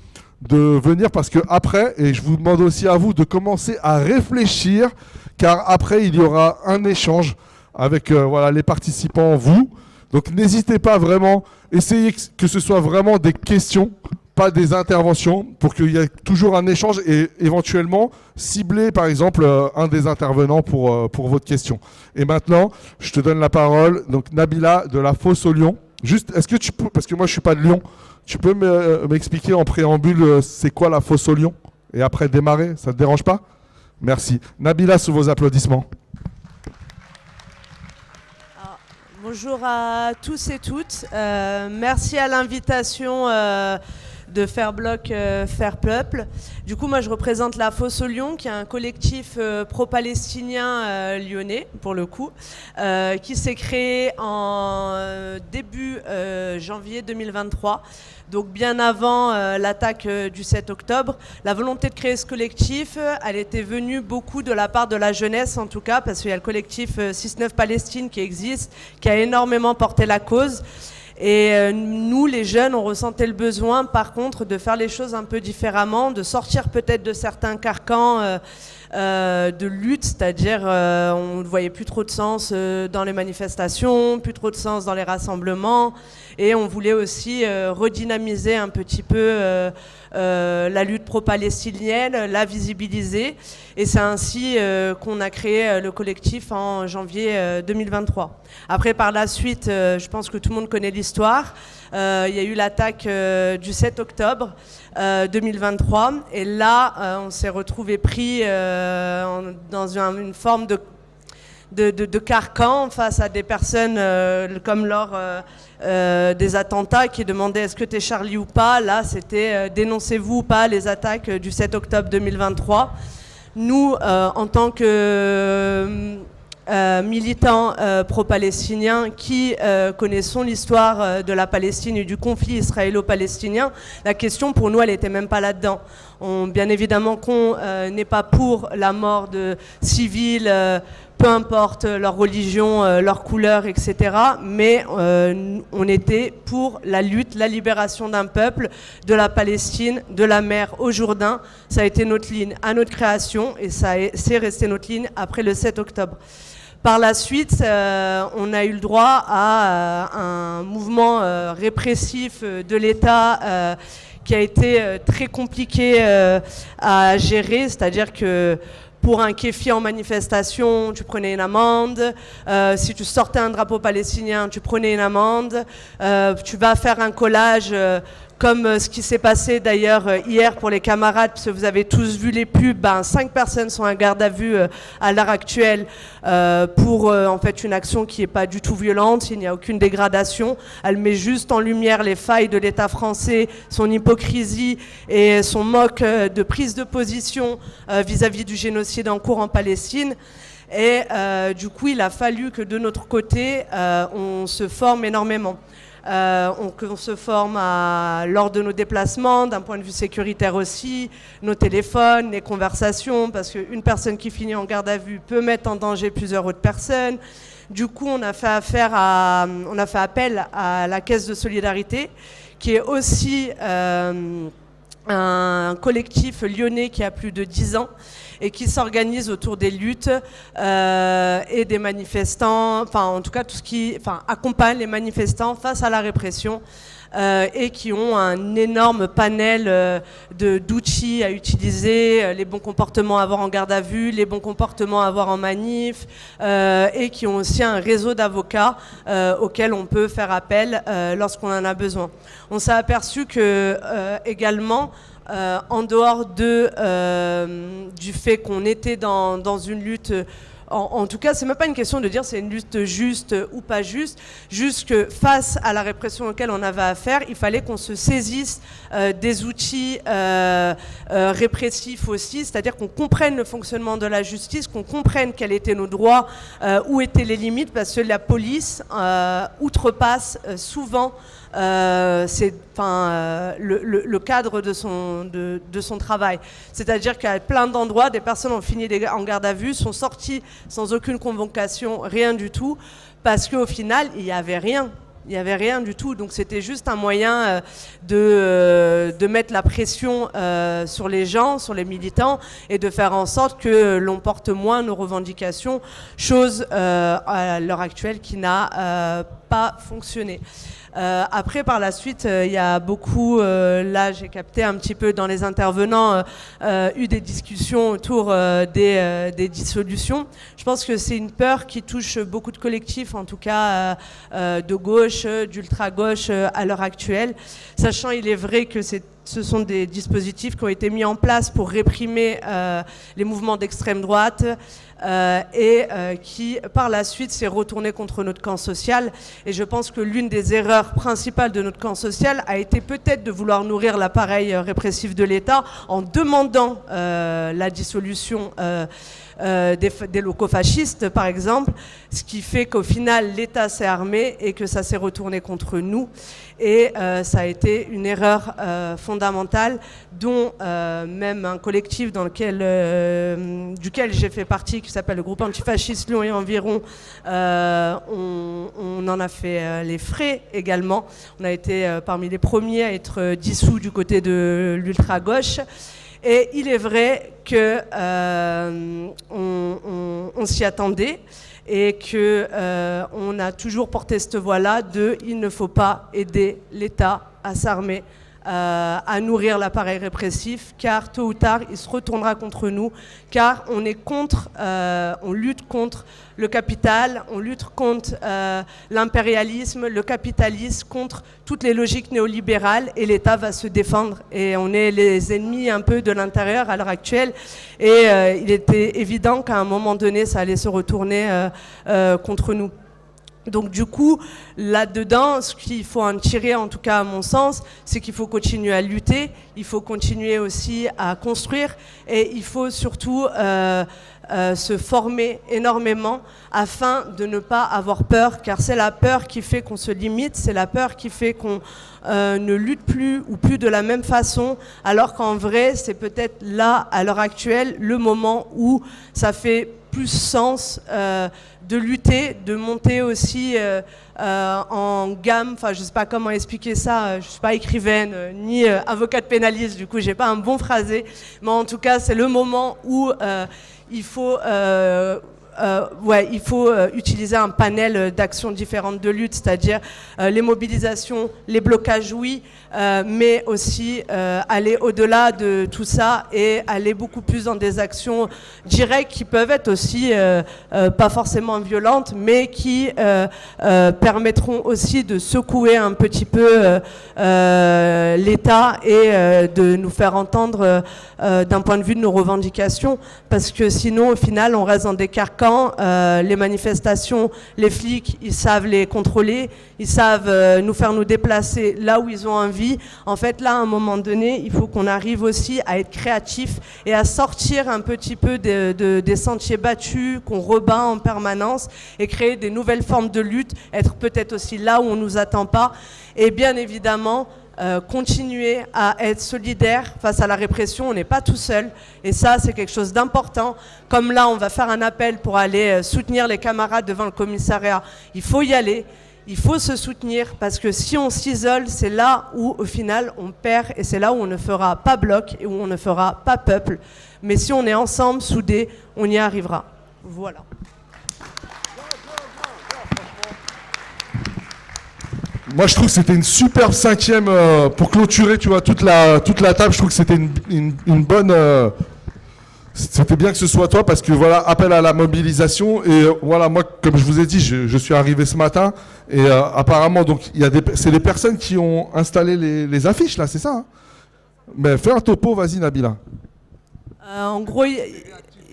de venir parce que après, et je vous demande aussi à vous de commencer à réfléchir, car après il y aura un échange avec voilà, les participants, vous. Donc n'hésitez pas vraiment, essayez que ce soit vraiment des questions, pas des interventions, pour qu'il y ait toujours un échange et éventuellement cibler par exemple un des intervenants pour votre question. Et maintenant, je te donne la parole, donc Nabila de la Fosse au Lion. Juste, est-ce que tu peux, parce que moi je suis pas de Lyon, tu peux m'expliquer en préambule c'est quoi la Fosse au Lion et après démarrer, ça te dérange pas? Merci. Nabila, sous vos applaudissements. Bonjour à tous et toutes. Merci à l'invitation de Faire Bloc, Faire Peuple. Du coup, moi, je représente la Fosse au Lion, qui est un collectif pro-palestinien lyonnais, pour le coup, qui s'est créé en début janvier 2023. Donc bien avant l'attaque du 7 octobre, la volonté de créer ce collectif, elle était venue beaucoup de la part de la jeunesse en tout cas, parce qu'il y a le collectif 6-9 Palestine qui existe, qui a énormément porté la cause. Et nous, les jeunes, on ressentait le besoin, par contre, de faire les choses un peu différemment, de sortir peut-être de certains carcans de lutte, c'est-à-dire on ne voyait plus trop de sens dans les manifestations, plus trop de sens dans les rassemblements, et on voulait aussi redynamiser un petit peu la lutte pro-palestinienne, la visibiliser, et c'est ainsi qu'on a créé le collectif en janvier 2023. Après, par la suite, je pense que tout le monde connaît l'histoire. Il y a eu l'attaque du 7 octobre 2023, et là, on s'est retrouvé pris dans une forme de carcan face à des personnes comme lors des attentats qui demandaient est-ce que t'es Charlie ou pas. Là, c'était dénoncez-vous ou pas les attaques du 7 octobre 2023. Nous, en tant que militants pro-palestiniens qui connaissons l'histoire de la Palestine et du conflit israélo-palestinien, la question pour nous, elle n'était même pas là-dedans. Bien évidemment qu'on n'est pas pour la mort de civils, peu importe leur religion, leur couleur, etc. Mais on était pour la lutte, la libération d'un peuple, de la Palestine, de la mer au Jourdain. Ça a été notre ligne à notre création et c'est resté notre ligne après le 7 octobre. Par la suite, on a eu le droit à un mouvement répressif de l'État qui a été très compliqué à gérer, c'est-à-dire que pour un kéfi en manifestation, tu prenais une amende. Si tu sortais un drapeau palestinien, tu prenais une amende. Tu vas faire un collage comme ce qui s'est passé d'ailleurs hier pour les camarades, parce que vous avez tous vu les pubs, 5 personnes sont en garde à vue à l'heure actuelle pour en fait une action qui n'est pas du tout violente, il n'y a aucune dégradation. Elle met juste en lumière les failles de l'État français, son hypocrisie et son manque de prise de position vis-à-vis du génocide en cours en Palestine. Et du coup, il a fallu que de notre côté, on se forme énormément. On se forme lors de nos déplacements, d'un point de vue sécuritaire aussi, nos téléphones, les conversations, parce qu'une personne qui finit en garde à vue peut mettre en danger plusieurs autres personnes. Du coup, on a fait appel à la Caisse de solidarité, qui est aussi un collectif lyonnais qui a plus de 10 ans et qui s'organise autour des luttes et des manifestants, enfin en tout cas tout ce qui accompagne les manifestants face à la répression et qui ont un énorme panel d'outils à utiliser, les bons comportements à avoir en garde à vue, les bons comportements à avoir en manif, et qui ont aussi un réseau d'avocats auquel on peut faire appel lorsqu'on en a besoin. On s'est aperçu que également, en dehors du fait qu'on était dans une lutte, en tout cas, c'est même pas une question de dire c'est une lutte juste ou pas juste que face à la répression auquel on avait affaire, il fallait qu'on se saisisse des outils répressifs aussi, c'est-à-dire qu'on comprenne le fonctionnement de la justice, qu'on comprenne quels étaient nos droits, où étaient les limites, parce que la police outrepasse souvent le cadre de son travail. C'est-à-dire qu'à plein d'endroits, des personnes ont fini en garde à vue, sont sorties sans aucune convocation, rien du tout, parce qu'au final, il n'y avait rien. Il n'y avait rien du tout. Donc c'était juste un moyen de mettre la pression sur les gens, sur les militants, et de faire en sorte que l'on porte moins nos revendications, chose à l'heure actuelle qui n'a pas fonctionné. Après, par la suite, il y a beaucoup, là j'ai capté un petit peu dans les intervenants, eu des discussions autour des dissolutions. Je pense que c'est une peur qui touche beaucoup de collectifs, en tout cas de gauche, d'ultra-gauche à l'heure actuelle. Sachant, il est vrai que ce sont des dispositifs qui ont été mis en place pour réprimer les mouvements d'extrême droite et qui, par la suite, s'est retourné contre notre camp social. Et je pense que l'une des erreurs principales de notre camp social a été peut-être de vouloir nourrir l'appareil répressif de l'État en demandant la dissolution des locaux fascistes, par exemple, ce qui fait qu'au final, l'État s'est armé et que ça s'est retourné contre nous. Et ça a été une erreur fondamentale dont même un collectif duquel j'ai fait partie, qui s'appelle le groupe antifasciste Lyon et environ, on en a fait les frais également. On a été parmi les premiers à être dissous du côté de l'ultra-gauche. Et il est vrai que on s'y attendait et que on a toujours porté cette voie-là de il ne faut pas aider l'État à s'armer, à nourrir l'appareil répressif, car tôt ou tard il se retournera contre nous, car on est contre, on lutte contre le capital, on lutte contre l'impérialisme, le capitalisme, contre toutes les logiques néolibérales, et l'État va se défendre. Et on est les ennemis un peu de l'intérieur à l'heure actuelle, et il était évident qu'à un moment donné ça allait se retourner contre nous. Donc du coup, là-dedans, ce qu'il faut en tirer, en tout cas à mon sens, c'est qu'il faut continuer à lutter, il faut continuer aussi à construire, et il faut surtout se former énormément afin de ne pas avoir peur, car c'est la peur qui fait qu'on se limite, c'est la peur qui fait qu'on ne lutte plus ou plus de la même façon, alors qu'en vrai, c'est peut-être là, à l'heure actuelle, le moment où ça fait plus sens de lutter, de monter aussi en gamme. Enfin, je ne sais pas comment expliquer ça. Je ne suis pas écrivaine ni avocate pénaliste. Du coup, j'ai pas un bon phrasé. Mais en tout cas, c'est le moment où il faut utiliser un panel d'actions différentes de lutte, c'est-à-dire les mobilisations, les blocages, oui, mais aussi aller au-delà de tout ça et aller beaucoup plus dans des actions directes qui peuvent être aussi pas forcément violentes, mais qui permettront aussi de secouer un petit peu l'État et de nous faire entendre d'un point de vue de nos revendications, parce que sinon, au final, on reste dans des carcans. Les manifestations, les flics, ils savent les contrôler, ils savent nous faire nous déplacer là où ils ont envie. En fait, là, à un moment donné, il faut qu'on arrive aussi à être créatif et à sortir un petit peu des sentiers battus qu'on rebat en permanence et créer des nouvelles formes de lutte, être peut-être aussi là où on ne nous attend pas. Et bien évidemment, continuer à être solidaire face à la répression. On n'est pas tout seul, et ça c'est quelque chose d'important. Comme là on va faire un appel pour aller soutenir les camarades devant le commissariat, il faut y aller, il faut se soutenir, parce que si on s'isole, c'est là où au final on perd, et c'est là où on ne fera pas bloc et où on ne fera pas peuple. Mais si on est ensemble, soudés, on y arrivera. Voilà. Moi, je trouve que c'était une superbe cinquième pour clôturer, tu vois, toute la table. Je trouve que c'était une bonne. C'était bien que ce soit toi, parce que voilà, appel à la mobilisation. Et voilà, moi, comme je vous ai dit, je suis arrivé ce matin, et apparemment, donc c'est des personnes qui ont installé les affiches là, c'est ça, hein? Mais fais un topo, vas-y, Nabila. En gros,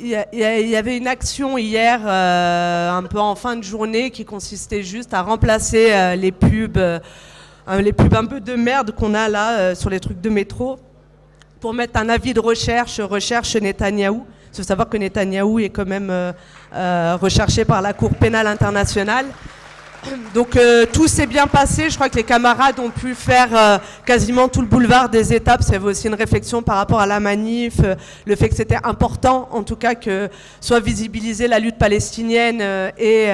il y avait une action hier, un peu en fin de journée, qui consistait juste à remplacer les pubs un peu de merde qu'on a là sur les trucs de métro, pour mettre un avis de recherche Netanyahou. Il faut savoir que Netanyahou est quand même recherché par la Cour pénale internationale. Donc tout s'est bien passé. Je crois que les camarades ont pu faire quasiment tout le boulevard des étapes. Ça avait aussi une réflexion par rapport à la manif, le fait que c'était important, en tout cas, que soit visibilisée la lutte palestinienne et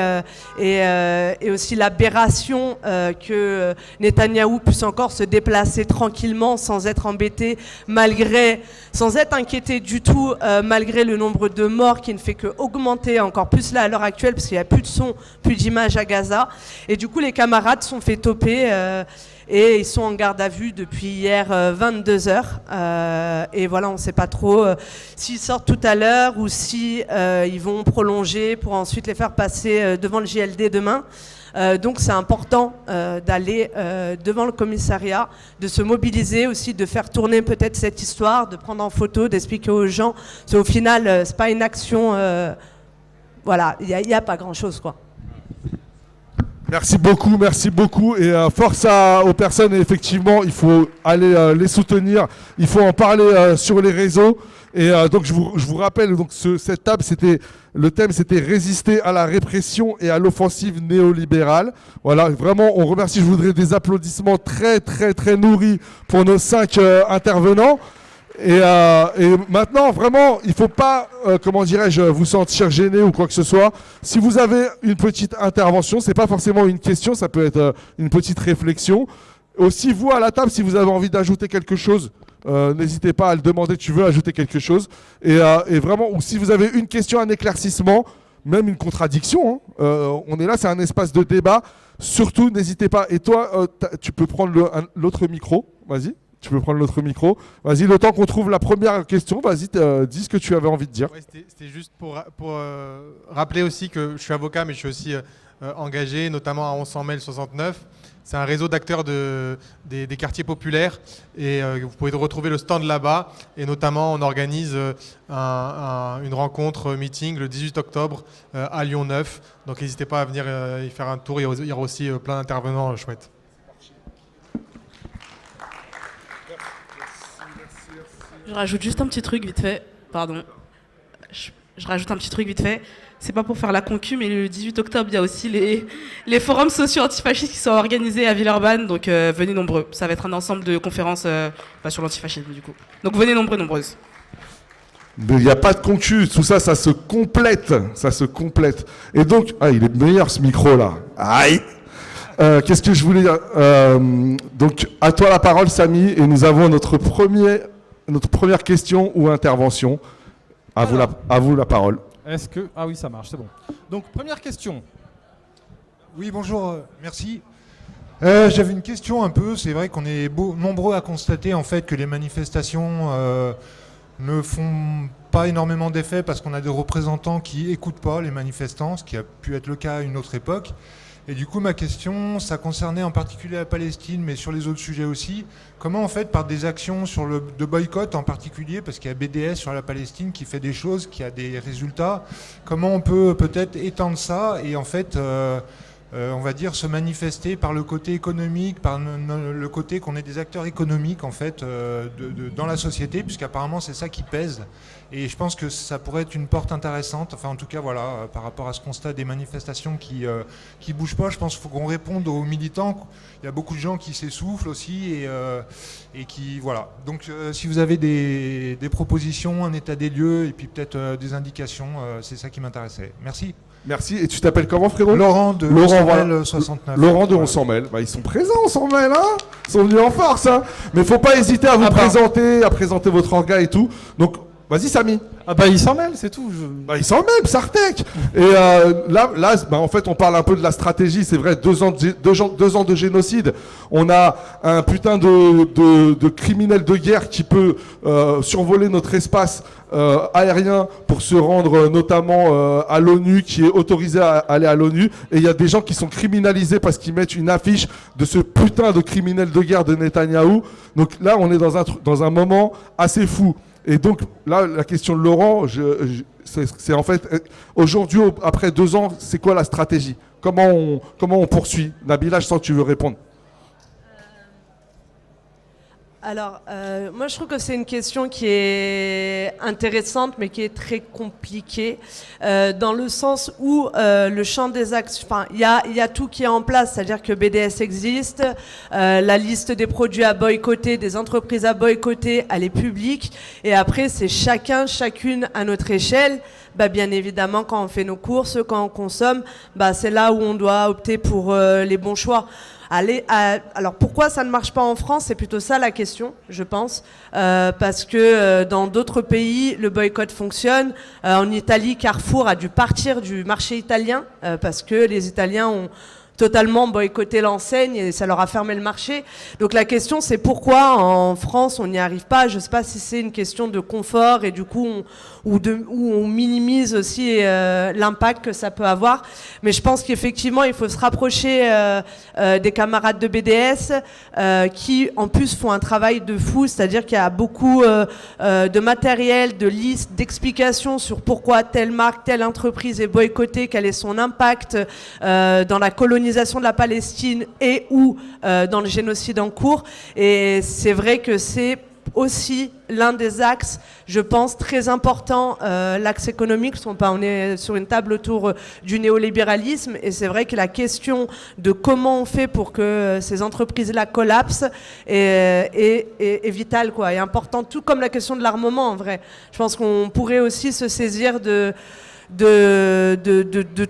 aussi l'aberration que Netanyahou puisse encore se déplacer tranquillement sans être embêté, sans être inquiété du tout, malgré le nombre de morts qui ne fait que augmenter encore plus là à l'heure actuelle, parce qu'il n'y a plus de son, plus d'image à Gaza. Et du coup, les camarades sont fait toper et ils sont en garde à vue depuis hier 22h. Et voilà, on ne sait pas trop s'ils sortent tout à l'heure ou si ils vont prolonger pour ensuite les faire passer devant le JLD demain. Donc c'est important d'aller devant le commissariat, de se mobiliser aussi, de faire tourner peut-être cette histoire, de prendre en photo, d'expliquer aux gens. Parce qu'au final, c'est pas une action... voilà, il n'y a pas grand-chose, quoi. Merci beaucoup et force aux personnes et effectivement il faut aller les soutenir, il faut en parler sur les réseaux et donc je vous rappelle donc cette table le thème c'était résister à la répression et à l'offensive néolibérale. Voilà, vraiment on remercie, je voudrais des applaudissements très très très nourris pour nos 5 intervenants. Et maintenant, vraiment, il ne faut pas, comment dirais-je, vous sentir gêné ou quoi que ce soit. Si vous avez une petite intervention, ce n'est pas forcément une question, ça peut être une petite réflexion. Aussi, vous, à la table, si vous avez envie d'ajouter quelque chose, n'hésitez pas à le demander, tu veux ajouter quelque chose. Et vraiment, ou si vous avez une question, un éclaircissement, même une contradiction, hein, on est là, c'est un espace de débat. Surtout, n'hésitez pas. Et toi, tu peux prendre l'autre micro, vas-y. Tu peux prendre l'autre micro. Vas-y, le temps qu'on trouve la première question, vas-y, dis ce que tu avais envie de dire. Ouais, c'était juste pour rappeler aussi que je suis avocat, mais je suis aussi engagé, notamment à 1100 mail 69. C'est un réseau d'acteurs des quartiers populaires et vous pouvez retrouver le stand là-bas. Et notamment, on organise une rencontre meeting le 18 octobre à Lyon 9. Donc n'hésitez pas à venir y faire un tour. Il y aura aussi plein d'intervenants chouettes. Je rajoute juste un petit truc vite fait. Pardon. Je rajoute un petit truc vite fait. C'est pas pour faire la concu, mais le 18 octobre, il y a aussi les forums sociaux antifascistes qui sont organisés à Villeurbanne. Donc venez nombreux. Ça va être un ensemble de conférences sur l'antifascisme du coup. Donc venez nombreuses. Il n'y a pas de concu, tout ça, ça se complète. Et donc, il est meilleur ce micro là. Aïe. Qu'est-ce que je voulais dire donc, à toi la parole, Samy, et nous avons notre première question ou intervention. À vous la parole. Est-ce que... Ah oui, ça marche, c'est bon. Donc, première question. Oui, bonjour, merci. J'avais une question un peu. C'est vrai qu'on est nombreux à constater en fait que les manifestations ne font pas énormément d'effet parce qu'on a des représentants qui n'écoutent pas les manifestants, ce qui a pu être le cas à une autre époque. Et du coup, ma question, ça concernait en particulier la Palestine, mais sur les autres sujets aussi. Comment, en fait, par des actions de boycott en particulier, parce qu'il y a BDS sur la Palestine qui fait des choses, qui a des résultats, comment on peut peut-être étendre ça et en fait, on va dire, se manifester par le côté économique, par le côté qu'on est des acteurs économiques, en fait, dans la société, puisqu'apparemment, c'est ça qui pèse. Et je pense que ça pourrait être une porte intéressante, enfin en tout cas voilà, par rapport à ce constat des manifestations qui bougent pas, je pense qu'il faut qu'on réponde aux militants. Il y a beaucoup de gens qui s'essoufflent aussi et qui voilà. Donc si vous avez des propositions, un état des lieux et puis peut-être des indications, c'est ça qui m'intéressait. Merci. Merci. Et tu t'appelles comment, frérot? Laurent de 69. Laurent de 1100 mail. Ils sont présents, 1100 mail, hein. Ils sont venus en force, hein. Mais faut pas hésiter à vous présenter, à présenter votre orga et tout. Donc vas-y, Samy. Ah bah il s'en mêle, c'est tout. Il s'en mêle, Sartek. Et là, en fait, on parle un peu de la stratégie. C'est vrai, 2 ans de génocide. On a un putain de criminel de guerre qui peut survoler notre espace aérien pour se rendre notamment à l'ONU, qui est autorisé à aller à l'ONU. Et il y a des gens qui sont criminalisés parce qu'ils mettent une affiche de ce putain de criminel de guerre de Netanyahou. Donc là, on est dans un moment assez fou. Et donc, là, la question de Laurent, c'est en fait, aujourd'hui, après 2 ans, c'est quoi la stratégie? Comment on poursuit? Nabila, je sens que tu veux répondre. Alors, moi, je trouve que c'est une question qui est intéressante, mais qui est très compliquée, dans le sens où le champ des actions, enfin, il y a tout qui est en place, c'est-à-dire que BDS existe, la liste des produits à boycotter, des entreprises à boycotter, elle est publique, et après, c'est chacune à notre échelle. Bah, bien évidemment, quand on fait nos courses, quand on consomme, bah, c'est là où on doit opter pour les bons choix. Alors pourquoi ça ne marche pas en France? C'est plutôt ça la question, je pense, parce que dans d'autres pays le boycott fonctionne. En Italie, Carrefour a dû partir du marché italien parce que les Italiens ont totalement boycotté l'enseigne et ça leur a fermé le marché. Donc la question, c'est pourquoi en France on n'y arrive pas. Je ne sais pas si c'est une question de confort et du coup où on minimise aussi l'impact que ça peut avoir. Mais je pense qu'effectivement il faut se rapprocher des camarades de BDS qui en plus font un travail de fou, c'est-à-dire qu'il y a beaucoup de matériel, de listes, d'explications sur pourquoi telle marque, telle entreprise est boycottée, quel est son impact dans la colonisation de la Palestine et ou dans le génocide en cours. Et c'est vrai que c'est aussi l'un des axes, je pense, très important, l'axe économique. On est sur une table autour du néolibéralisme et c'est vrai que la question de comment on fait pour que ces entreprises-là collapsent est vitale, quoi, et importante, tout comme la question de l'armement, en vrai. Je pense qu'on pourrait aussi se saisir de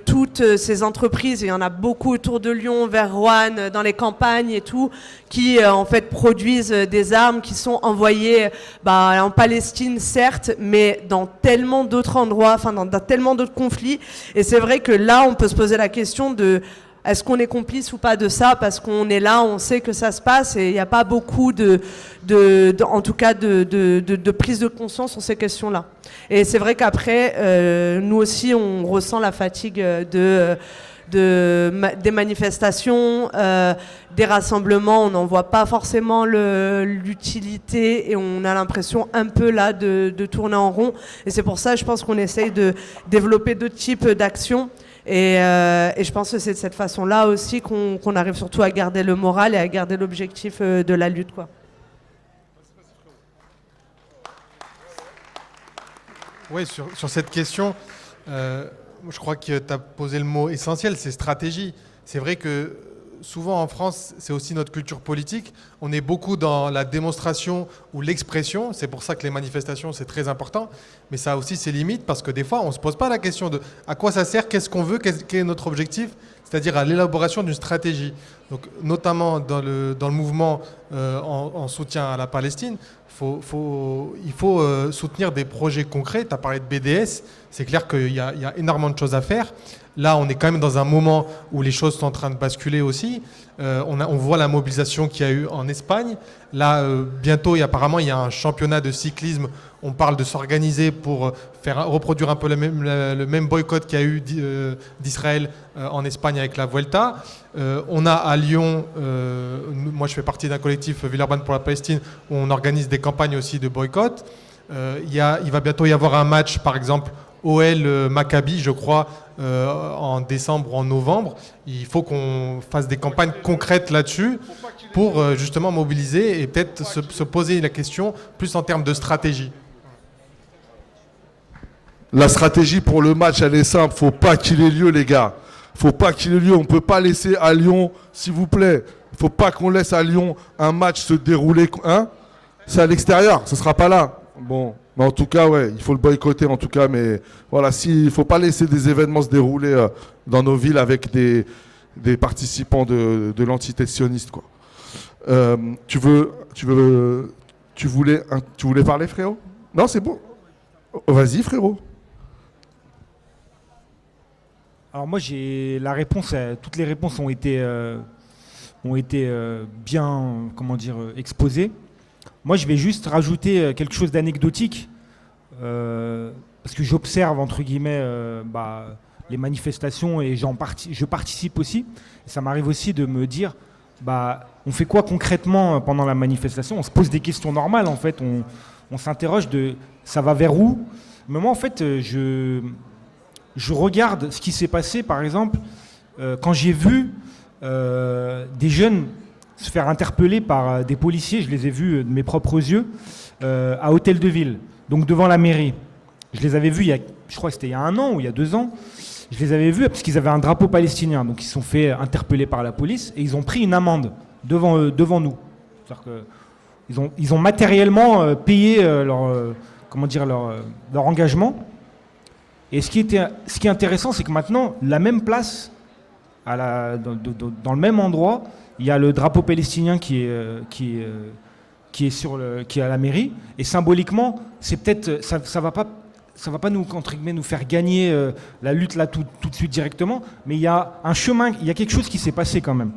toutes ces entreprises, il y en a beaucoup autour de Lyon, vers Roanne, dans les campagnes et tout, qui en fait produisent des armes qui sont envoyées en Palestine certes, mais dans tellement d'autres endroits, enfin dans tellement d'autres conflits. Et c'est vrai que là on peut se poser la question de est-ce qu'on est complice ou pas de ça, parce qu'on est là, on sait que ça se passe et il n'y a pas beaucoup en tout cas de prise de conscience sur ces questions-là. Et c'est vrai qu'après, nous aussi, on ressent la fatigue des manifestations, des rassemblements. On n'en voit pas forcément l'utilité et on a l'impression un peu là de tourner en rond. Et c'est pour ça, je pense qu'on essaye de développer d'autres types d'actions. Et je pense que c'est de cette façon-là aussi qu'on arrive surtout à garder le moral et à garder l'objectif de la lutte, quoi. Oui, sur cette question, je crois que tu as posé le mot essentiel, c'est stratégie. C'est vrai que souvent en France, c'est aussi notre culture politique. On est beaucoup dans la démonstration ou l'expression. C'est pour ça que les manifestations, c'est très important. Mais ça a aussi ses limites parce que des fois, on ne se pose pas la question de à quoi ça sert, qu'est-ce qu'on veut, quel est notre objectif, c'est-à-dire à l'élaboration d'une stratégie. Donc, notamment dans le mouvement en soutien à la Palestine, il faut soutenir des projets concrets. Tu as parlé de BDS, c'est clair qu'il y a énormément de choses à faire. Là, on est quand même dans un moment où les choses sont en train de basculer aussi. On voit la mobilisation qu'il y a eu en Espagne. Là, bientôt, apparemment, il y a un championnat de cyclisme. On parle de s'organiser pour reproduire un peu le même boycott qu'il y a eu d'Israël en Espagne avec la Vuelta. On a à Lyon, moi je fais partie d'un collectif Villeurbanne pour la Palestine, où on organise des campagnes aussi de boycott. Il va bientôt y avoir un match, par exemple, OL Maccabi, je crois, en décembre ou en novembre. Il faut qu'on fasse des campagnes concrètes là-dessus pour justement mobiliser et peut-être se poser la question plus en termes de stratégie. La stratégie pour le match, elle est simple. Faut pas qu'il ait lieu, les gars. Faut pas qu'il ait lieu. On peut pas laisser à Lyon, s'il vous plaît. Faut pas qu'on laisse à Lyon un match se dérouler. Hein? C'est à l'extérieur. Ce sera pas là. Bon. Mais en tout cas, ouais, il faut le boycotter en tout cas. Mais voilà, il faut pas laisser des événements se dérouler dans nos villes avec des participants de l'entité sioniste, quoi. Tu voulais parler, frérot? Non, c'est bon. Oh, vas-y, frérot. Alors moi, j'ai la réponse. Toutes les réponses ont été bien, comment dire, exposées. Moi, je vais juste rajouter quelque chose d'anecdotique, parce que j'observe, entre guillemets, les manifestations et je participe aussi. Et ça m'arrive aussi de me dire, on fait quoi concrètement pendant la manifestation? On se pose des questions normales, en fait. On s'interroge de ça va vers où? Mais moi, en fait, je regarde ce qui s'est passé, par exemple, quand j'ai vu des jeunes se faire interpeller par des policiers, je les ai vus de mes propres yeux, à Hôtel de Ville, donc devant la mairie. Je les avais vus, je crois que c'était il y a 1 an ou il y a 2 ans. Je les avais vus parce qu'ils avaient un drapeau palestinien. Donc ils se sont fait interpeller par la police et ils ont pris une amende devant nous. C'est-à-dire qu'ils ont matériellement payé leur engagement. Et ce qui est intéressant, c'est que maintenant, la même place, dans le même endroit, il y a le drapeau palestinien qui est à la mairie. Et symboliquement, c'est peut-être, ça va pas nous faire gagner la lutte là tout de suite directement, mais il y a un chemin, il y a quelque chose qui s'est passé quand même.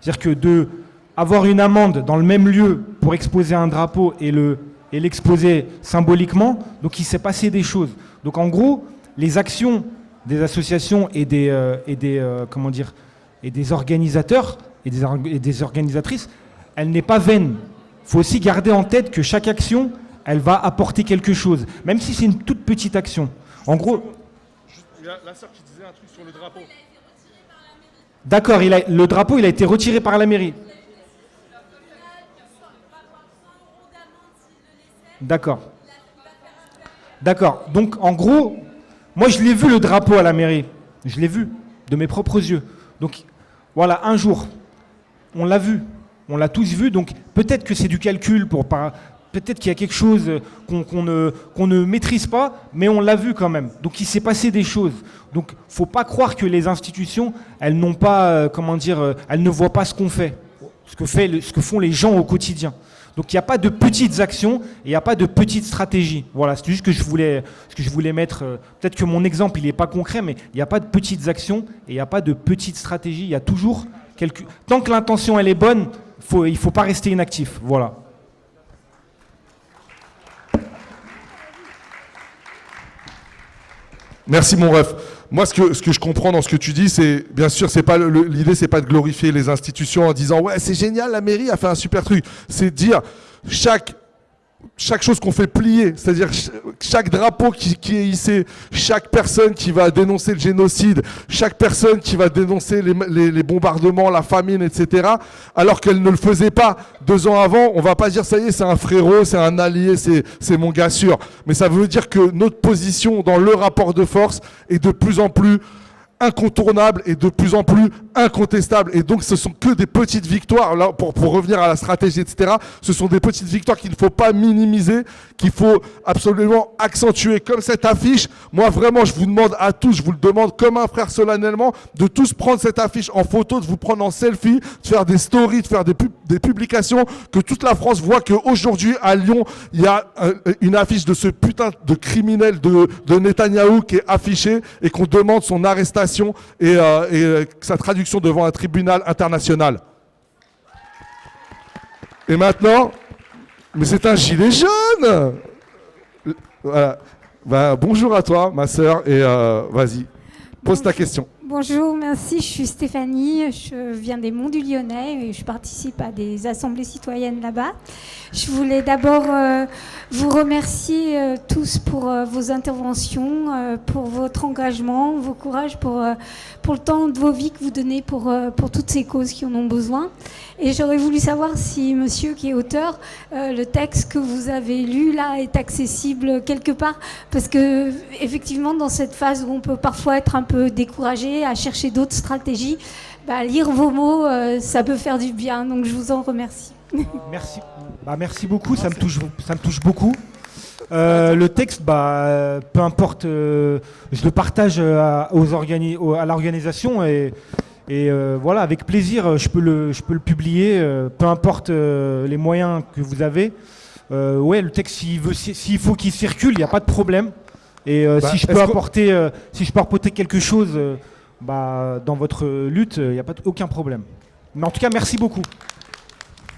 C'est-à-dire que avoir une amende dans le même lieu pour exposer un drapeau et l'exposer symboliquement, donc il s'est passé des choses. Donc en gros, les actions des associations et des organisateurs et des organisatrices, elle n'est pas vaine. Il faut aussi garder en tête que chaque action, elle va apporter quelque chose, même si c'est une toute petite action. En gros... Il y a la sœur qui disait un truc sur le drapeau. D'accord, le drapeau, il a été retiré par la mairie. D'accord. D'accord. Donc, en gros, moi, je l'ai vu, le drapeau à la mairie. Je l'ai vu, de mes propres yeux. Donc, voilà, un jour, on l'a vu. On l'a tous vu. Donc, peut-être que c'est du calcul peut-être qu'il y a quelque chose qu'on ne maîtrise pas, mais on l'a vu quand même. Donc il s'est passé des choses. Donc il ne faut pas croire que les institutions, elles n'ont pas, elles ne voient pas ce qu'on fait, ce que font les gens au quotidien. Donc il n'y a pas de petites actions, et il n'y a pas de petites stratégies. Voilà, c'est juste ce que je voulais mettre. Peut-être que mon exemple, il n'est pas concret, mais il n'y a pas de petites actions, et il n'y a pas de petites stratégies. Il y a toujours tant que l'intention, elle est bonne, il ne faut pas rester inactif. Voilà. Merci mon ref. Moi, ce que je comprends dans ce que tu dis, c'est, bien sûr, l'idée, c'est pas de glorifier les institutions en disant ouais, c'est génial, la mairie a fait un super truc. C'est de dire chaque chose qu'on fait plier, c'est-à-dire chaque drapeau qui est hissé, chaque personne qui va dénoncer le génocide, chaque personne qui va dénoncer les bombardements, la famine, etc., alors qu'elle ne le faisait pas 2 ans avant, on va pas dire ça y est, c'est un frérot, c'est un allié, c'est mon gars sûr. Mais ça veut dire que notre position dans le rapport de force est de plus en plus incontournable et de plus en plus incontestable. Et donc ce sont que des petites victoires, là, pour revenir à la stratégie, etc. Ce sont des petites victoires qu'il ne faut pas minimiser, qu'il faut absolument accentuer, comme cette affiche. Moi vraiment, je vous demande à tous, je vous le demande comme un frère solennellement, de tous prendre cette affiche en photo, de vous prendre en selfie, de faire des stories, de faire des publications, que toute la France voit qu'aujourd'hui à Lyon, il y a une affiche de ce putain de criminel de Netanyahou qui est affichée et qu'on demande son arrestation et sa traduction devant un tribunal international. Et maintenant, mais c'est un gilet jaune. Voilà. Bonjour à toi, ma sœur, et vas-y, pose ta question. Bonjour, merci, je suis Stéphanie, je viens des Monts du Lyonnais et je participe à des assemblées citoyennes là-bas. Je voulais d'abord vous remercier tous pour vos interventions, pour votre engagement, vos courages, pour le temps de vos vies que vous donnez pour toutes ces causes qui en ont besoin. Et j'aurais voulu savoir si monsieur qui est auteur, le texte que vous avez lu là est accessible quelque part, parce que effectivement dans cette phase où on peut parfois être un peu découragé à chercher d'autres stratégies, lire vos mots, ça peut faire du bien. Donc je vous en remercie. Merci. Merci beaucoup, ça me touche beaucoup. Le texte, peu importe, je le partage à l'organisation et voilà, avec plaisir, je peux le publier, peu importe les moyens que vous avez. Ouais, le texte, s'il faut qu'il circule, il n'y a pas de problème. Et si je peux apporter quelque chose dans votre lutte, il n'y a aucun problème. Mais en tout cas, merci beaucoup.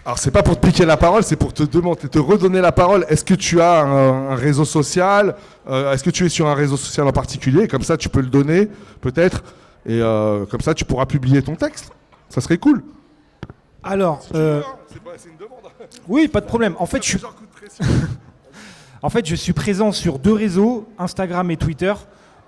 Alors c'est pas pour te piquer la parole, c'est pour te redonner la parole. Est-ce que tu as un réseau social? Est-ce que tu es sur un réseau social en particulier? Comme ça tu peux le donner peut-être, et comme ça tu pourras publier ton texte. Ça serait cool. Alors, si tu veux, c'est une demande. Oui, pas de problème. En fait, je suis présent sur 2 réseaux, Instagram et Twitter.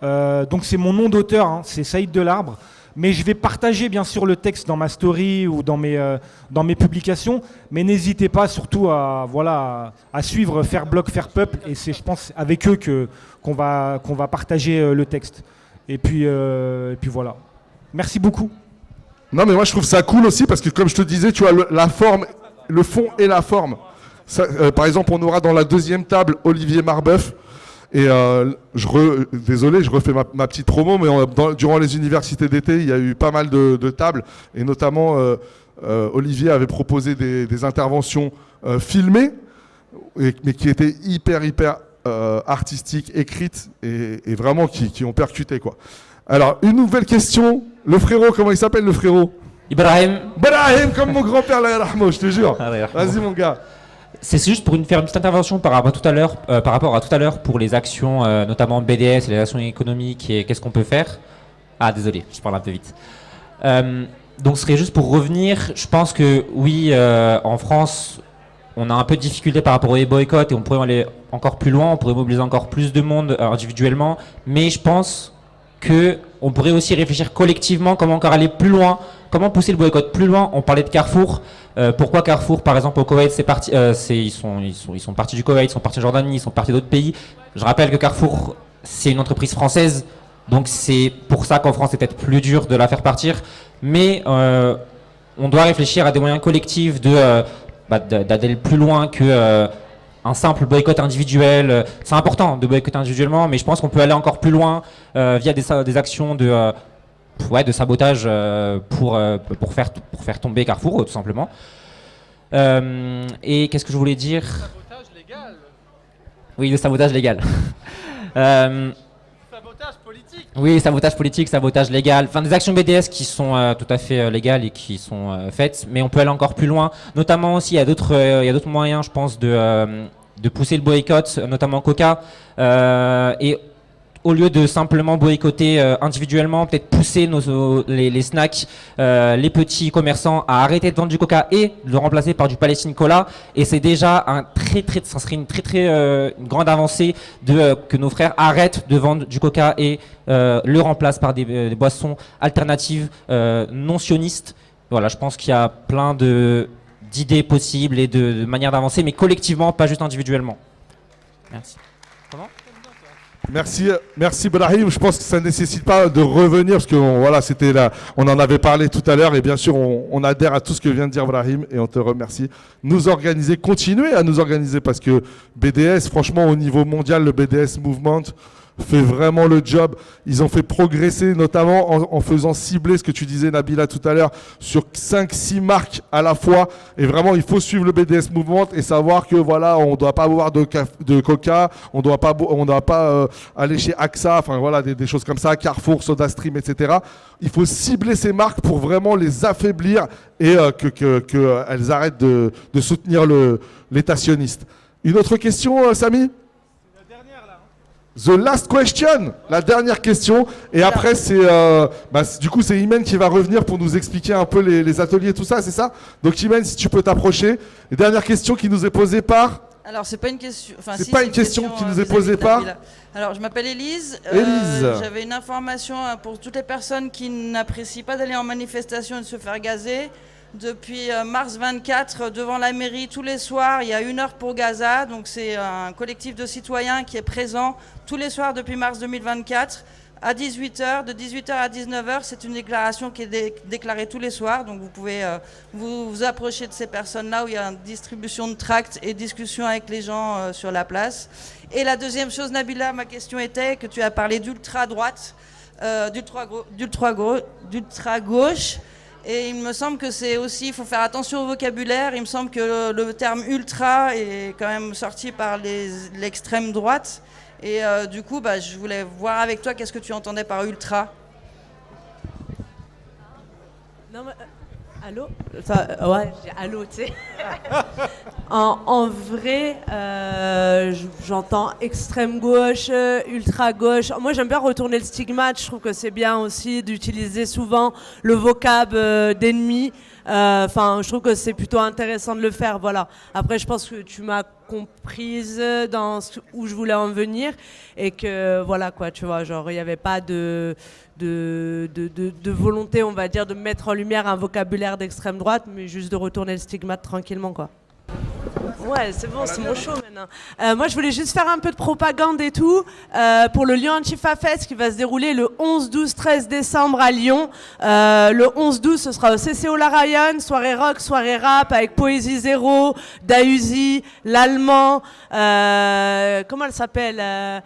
Donc c'est mon nom d'auteur, hein, c'est Saïd Delarbre. Mais je vais partager bien sûr le texte dans ma story ou dans mes publications. Mais n'hésitez pas surtout à suivre Faire Bloc, Faire Peuple. Et c'est, je pense, avec eux qu'on va partager le texte. Et puis voilà. Merci beaucoup. Non, mais moi je trouve ça cool aussi parce que, comme je te disais, tu vois, la forme, le fond et la forme. Ça, par exemple, on aura dans la deuxième table Olivier Marbeuf. Et désolé, je refais ma petite promo, mais durant les universités d'été, il y a eu pas mal de tables, et notamment Olivier avait proposé des interventions filmées, mais qui étaient hyper artistiques, écrites, et vraiment qui ont percuté, quoi. Alors, une nouvelle question. Le frérot, comment il s'appelle, le frérot? Ibrahim. Ibrahim, comme mon grand-père, là, Rahmo, je te jure. Vas-y, mon gars. C'est juste pour faire une petite intervention par rapport à tout à l'heure pour les actions, notamment BDS, les actions économiques et qu'est-ce qu'on peut faire. Ah, désolé, je parle un peu vite. Donc, ce serait juste pour revenir. Je pense que oui, en France, on a un peu de difficulté par rapport aux boycotts et on pourrait aller encore plus loin, on pourrait mobiliser encore plus de monde individuellement. Mais je pense qu'on pourrait aussi réfléchir collectivement comment encore aller plus loin, comment pousser le boycott plus loin. On parlait de Carrefour. Pourquoi Carrefour, par exemple, au Koweït, c'est parti, ils sont partis du Koweït, ils sont partis de Jordanie, ils sont partis d'autres pays. Je rappelle que Carrefour, c'est une entreprise française, donc c'est pour ça qu'en France, c'est peut-être plus dur de la faire partir. Mais on doit réfléchir à des moyens collectifs d'aller plus loin que un simple boycott individuel. C'est important de boycotter individuellement, mais je pense qu'on peut aller encore plus loin via des actions de sabotage pour faire tomber Carrefour, tout simplement. Et qu'est-ce que je voulais dire? Sabotage légal. Oui, le sabotage légal. Sabotage politique. Oui, sabotage politique, sabotage légal. Enfin, des actions BDS qui sont tout à fait légales et qui sont faites, mais on peut aller encore plus loin. Notamment aussi, il y a d'autres moyens, je pense, de pousser le boycott, notamment Coca. Et au lieu de simplement boycotter individuellement, peut-être pousser les snacks, les petits commerçants à arrêter de vendre du Coca et de le remplacer par du Palestine Cola. Et c'est déjà ça serait une grande avancée que nos frères arrêtent de vendre du Coca et le remplacent par des boissons alternatives non sionistes. Voilà, je pense qu'il y a plein d'idées possibles et de manières d'avancer, mais collectivement, pas juste individuellement. Merci. Comment ? Merci Brahim. Je pense que ça ne nécessite pas de revenir parce que on en avait parlé tout à l'heure et bien sûr on adhère à tout ce que vient de dire Brahim et on te remercie. Continuez à nous organiser parce que BDS, franchement au niveau mondial, le BDS Movement fait vraiment le job. Ils ont fait progresser, notamment en faisant cibler ce que tu disais, Nabila, tout à l'heure, sur 5-6 marques à la fois. Et vraiment, il faut suivre le BDS Movement et savoir que voilà, on ne doit pas boire de Coca, on ne doit pas aller chez AXA, enfin voilà, des choses comme ça, Carrefour, SodaStream, etc. Il faut cibler ces marques pour vraiment les affaiblir et qu'elles arrêtent de soutenir l'État sioniste. Une autre question, Samy ? The last question, la dernière question, et après du coup c'est Imen qui va revenir pour nous expliquer un peu les ateliers, tout ça, c'est ça? Donc Imen, si tu peux t'approcher. Et dernière question qui nous est posée par... Alors c'est pas une question... c'est pas une question qui nous est posée par... Alors je m'appelle Élise. J'avais une information pour toutes les personnes qui n'apprécient pas d'aller en manifestation et de se faire gazer. Depuis mars 24, devant la mairie, tous les soirs, il y a 1 heure pour Gaza. Donc c'est un collectif de citoyens qui est présent tous les soirs depuis mars 2024 à 18h. De 18h à 19h, c'est une déclaration qui est déclarée tous les soirs. Donc vous pouvez vous approcher de ces personnes-là où il y a une distribution de tracts et discussion avec les gens sur la place. Et la deuxième chose, Nabila, ma question était que tu as parlé d'ultra-droite, d'ultra-gauche. Et il me semble que c'est aussi, il faut faire attention au vocabulaire. Il me semble que le terme ultra est quand même sorti par l'extrême droite. Et du coup, je voulais voir avec toi qu'est-ce que tu entendais par ultra. Non, mais, allô? Ouais, j'ai allô, tu sais. En vrai, j'entends extrême gauche, ultra gauche. Moi, j'aime bien retourner le stigmate. Je trouve que c'est bien aussi d'utiliser souvent le vocable d'ennemi. Enfin, je trouve que c'est plutôt intéressant de le faire, voilà. Après, je pense que tu m'as comprise dans où je voulais en venir et que, voilà, quoi, tu vois, genre, il n'y avait pas de volonté, on va dire, de mettre en lumière un vocabulaire d'extrême droite, mais juste de retourner le stigmate tranquillement, quoi. Ouais, c'est bon, c'est mon show maintenant. Moi, je voulais juste faire un peu de propagande et tout pour le Lyon Antifa Fest qui va se dérouler le 11, 12, 13 décembre à Lyon. Le 11-12, ce sera au CCO La Ryan, soirée rock, soirée rap avec Poésie Zéro, Dausi, l'Allemand, comment elle s'appelle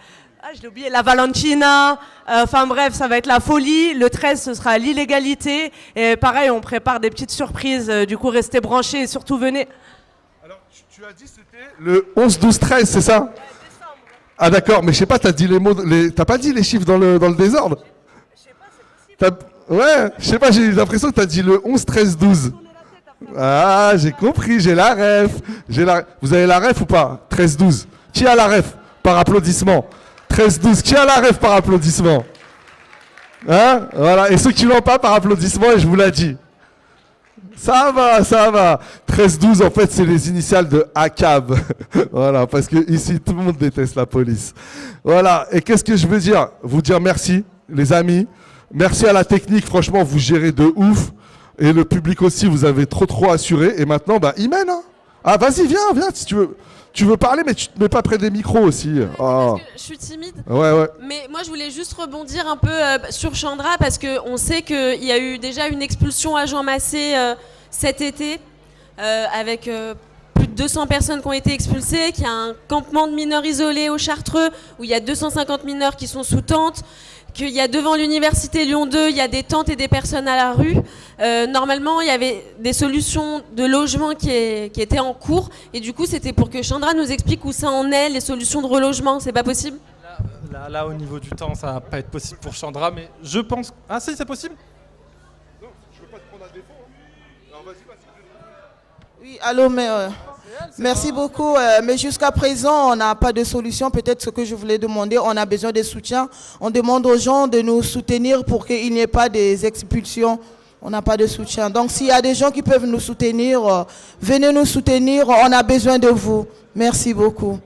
je l'ai oublié, la Valentina. Enfin bref, ça va être la folie. Le 13, ce sera l'illégalité. Et pareil, on prépare des petites surprises. Du coup, restez branchés et surtout venez. Tu as dit c'était le 11, 12, 13, c'est ça? Ah d'accord, mais je sais pas, t'as dit les mots, t'as pas dit les chiffres dans le désordre? Je sais pas, c'est possible. Ouais, je sais pas, j'ai l'impression que t'as dit le 11, 13, 12. Ah, j'ai compris, j'ai la ref. Vous avez la ref ou pas? 13, 12. Qui a la ref? Par applaudissement. 13, 12. Qui a la ref par applaudissement? Hein? Voilà, et ceux qui l'ont pas par applaudissement, et je vous l'ai dit. Ça va, ça va. 13-12, en fait, c'est les initiales de ACAB. Voilà, parce que ici, tout le monde déteste la police. Voilà, et qu'est-ce que je veux dire? Vous dire merci, les amis. Merci à la technique, franchement, vous gérez de ouf. Et le public aussi, vous avez trop assuré. Et maintenant, bah, Imen, hein. Ah, vas-y, viens, si tu veux. Tu veux parler, mais tu te mets pas près des micros aussi. Parce que je suis timide. Ouais. Mais moi, je voulais juste rebondir un peu sur Chandra parce qu'on sait qu'il y a eu déjà une expulsion à Jean Massé cet été avec plus de 200 personnes qui ont été expulsées, qu'il y a un campement de mineurs isolés au Chartreux où il y a 250 mineurs qui sont sous tente, qu'il y a devant l'université Lyon 2, il y a des tentes et des personnes à la rue. Normalement, il y avait des solutions de logement qui étaient en cours. Et du coup, c'était pour que Chandra nous explique où ça en est, les solutions de relogement. C'est pas possible? Là, au niveau du temps, ça va pas être possible pour Chandra, mais je pense... Ah si, c'est possible? Non, je veux pas te prendre à défaut. Alors, vas-y. Oui, allô, mais... Merci beaucoup, mais jusqu'à présent, on n'a pas de solution. Peut-être ce que je voulais demander, on a besoin de soutien. On demande aux gens de nous soutenir pour qu'il n'y ait pas des expulsions. On n'a pas de soutien. Donc, s'il y a des gens qui peuvent nous soutenir, venez nous soutenir. On a besoin de vous. Merci beaucoup.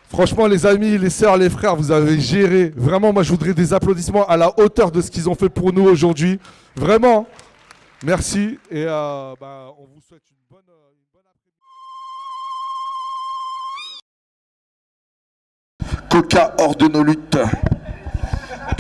Franchement, les amis, les sœurs, les frères, vous avez géré. Vraiment, moi, je voudrais des applaudissements à la hauteur de ce qu'ils ont fait pour nous aujourd'hui. Vraiment. Merci et on vous souhaite une bonne après-midi. Coca hors de nos luttes.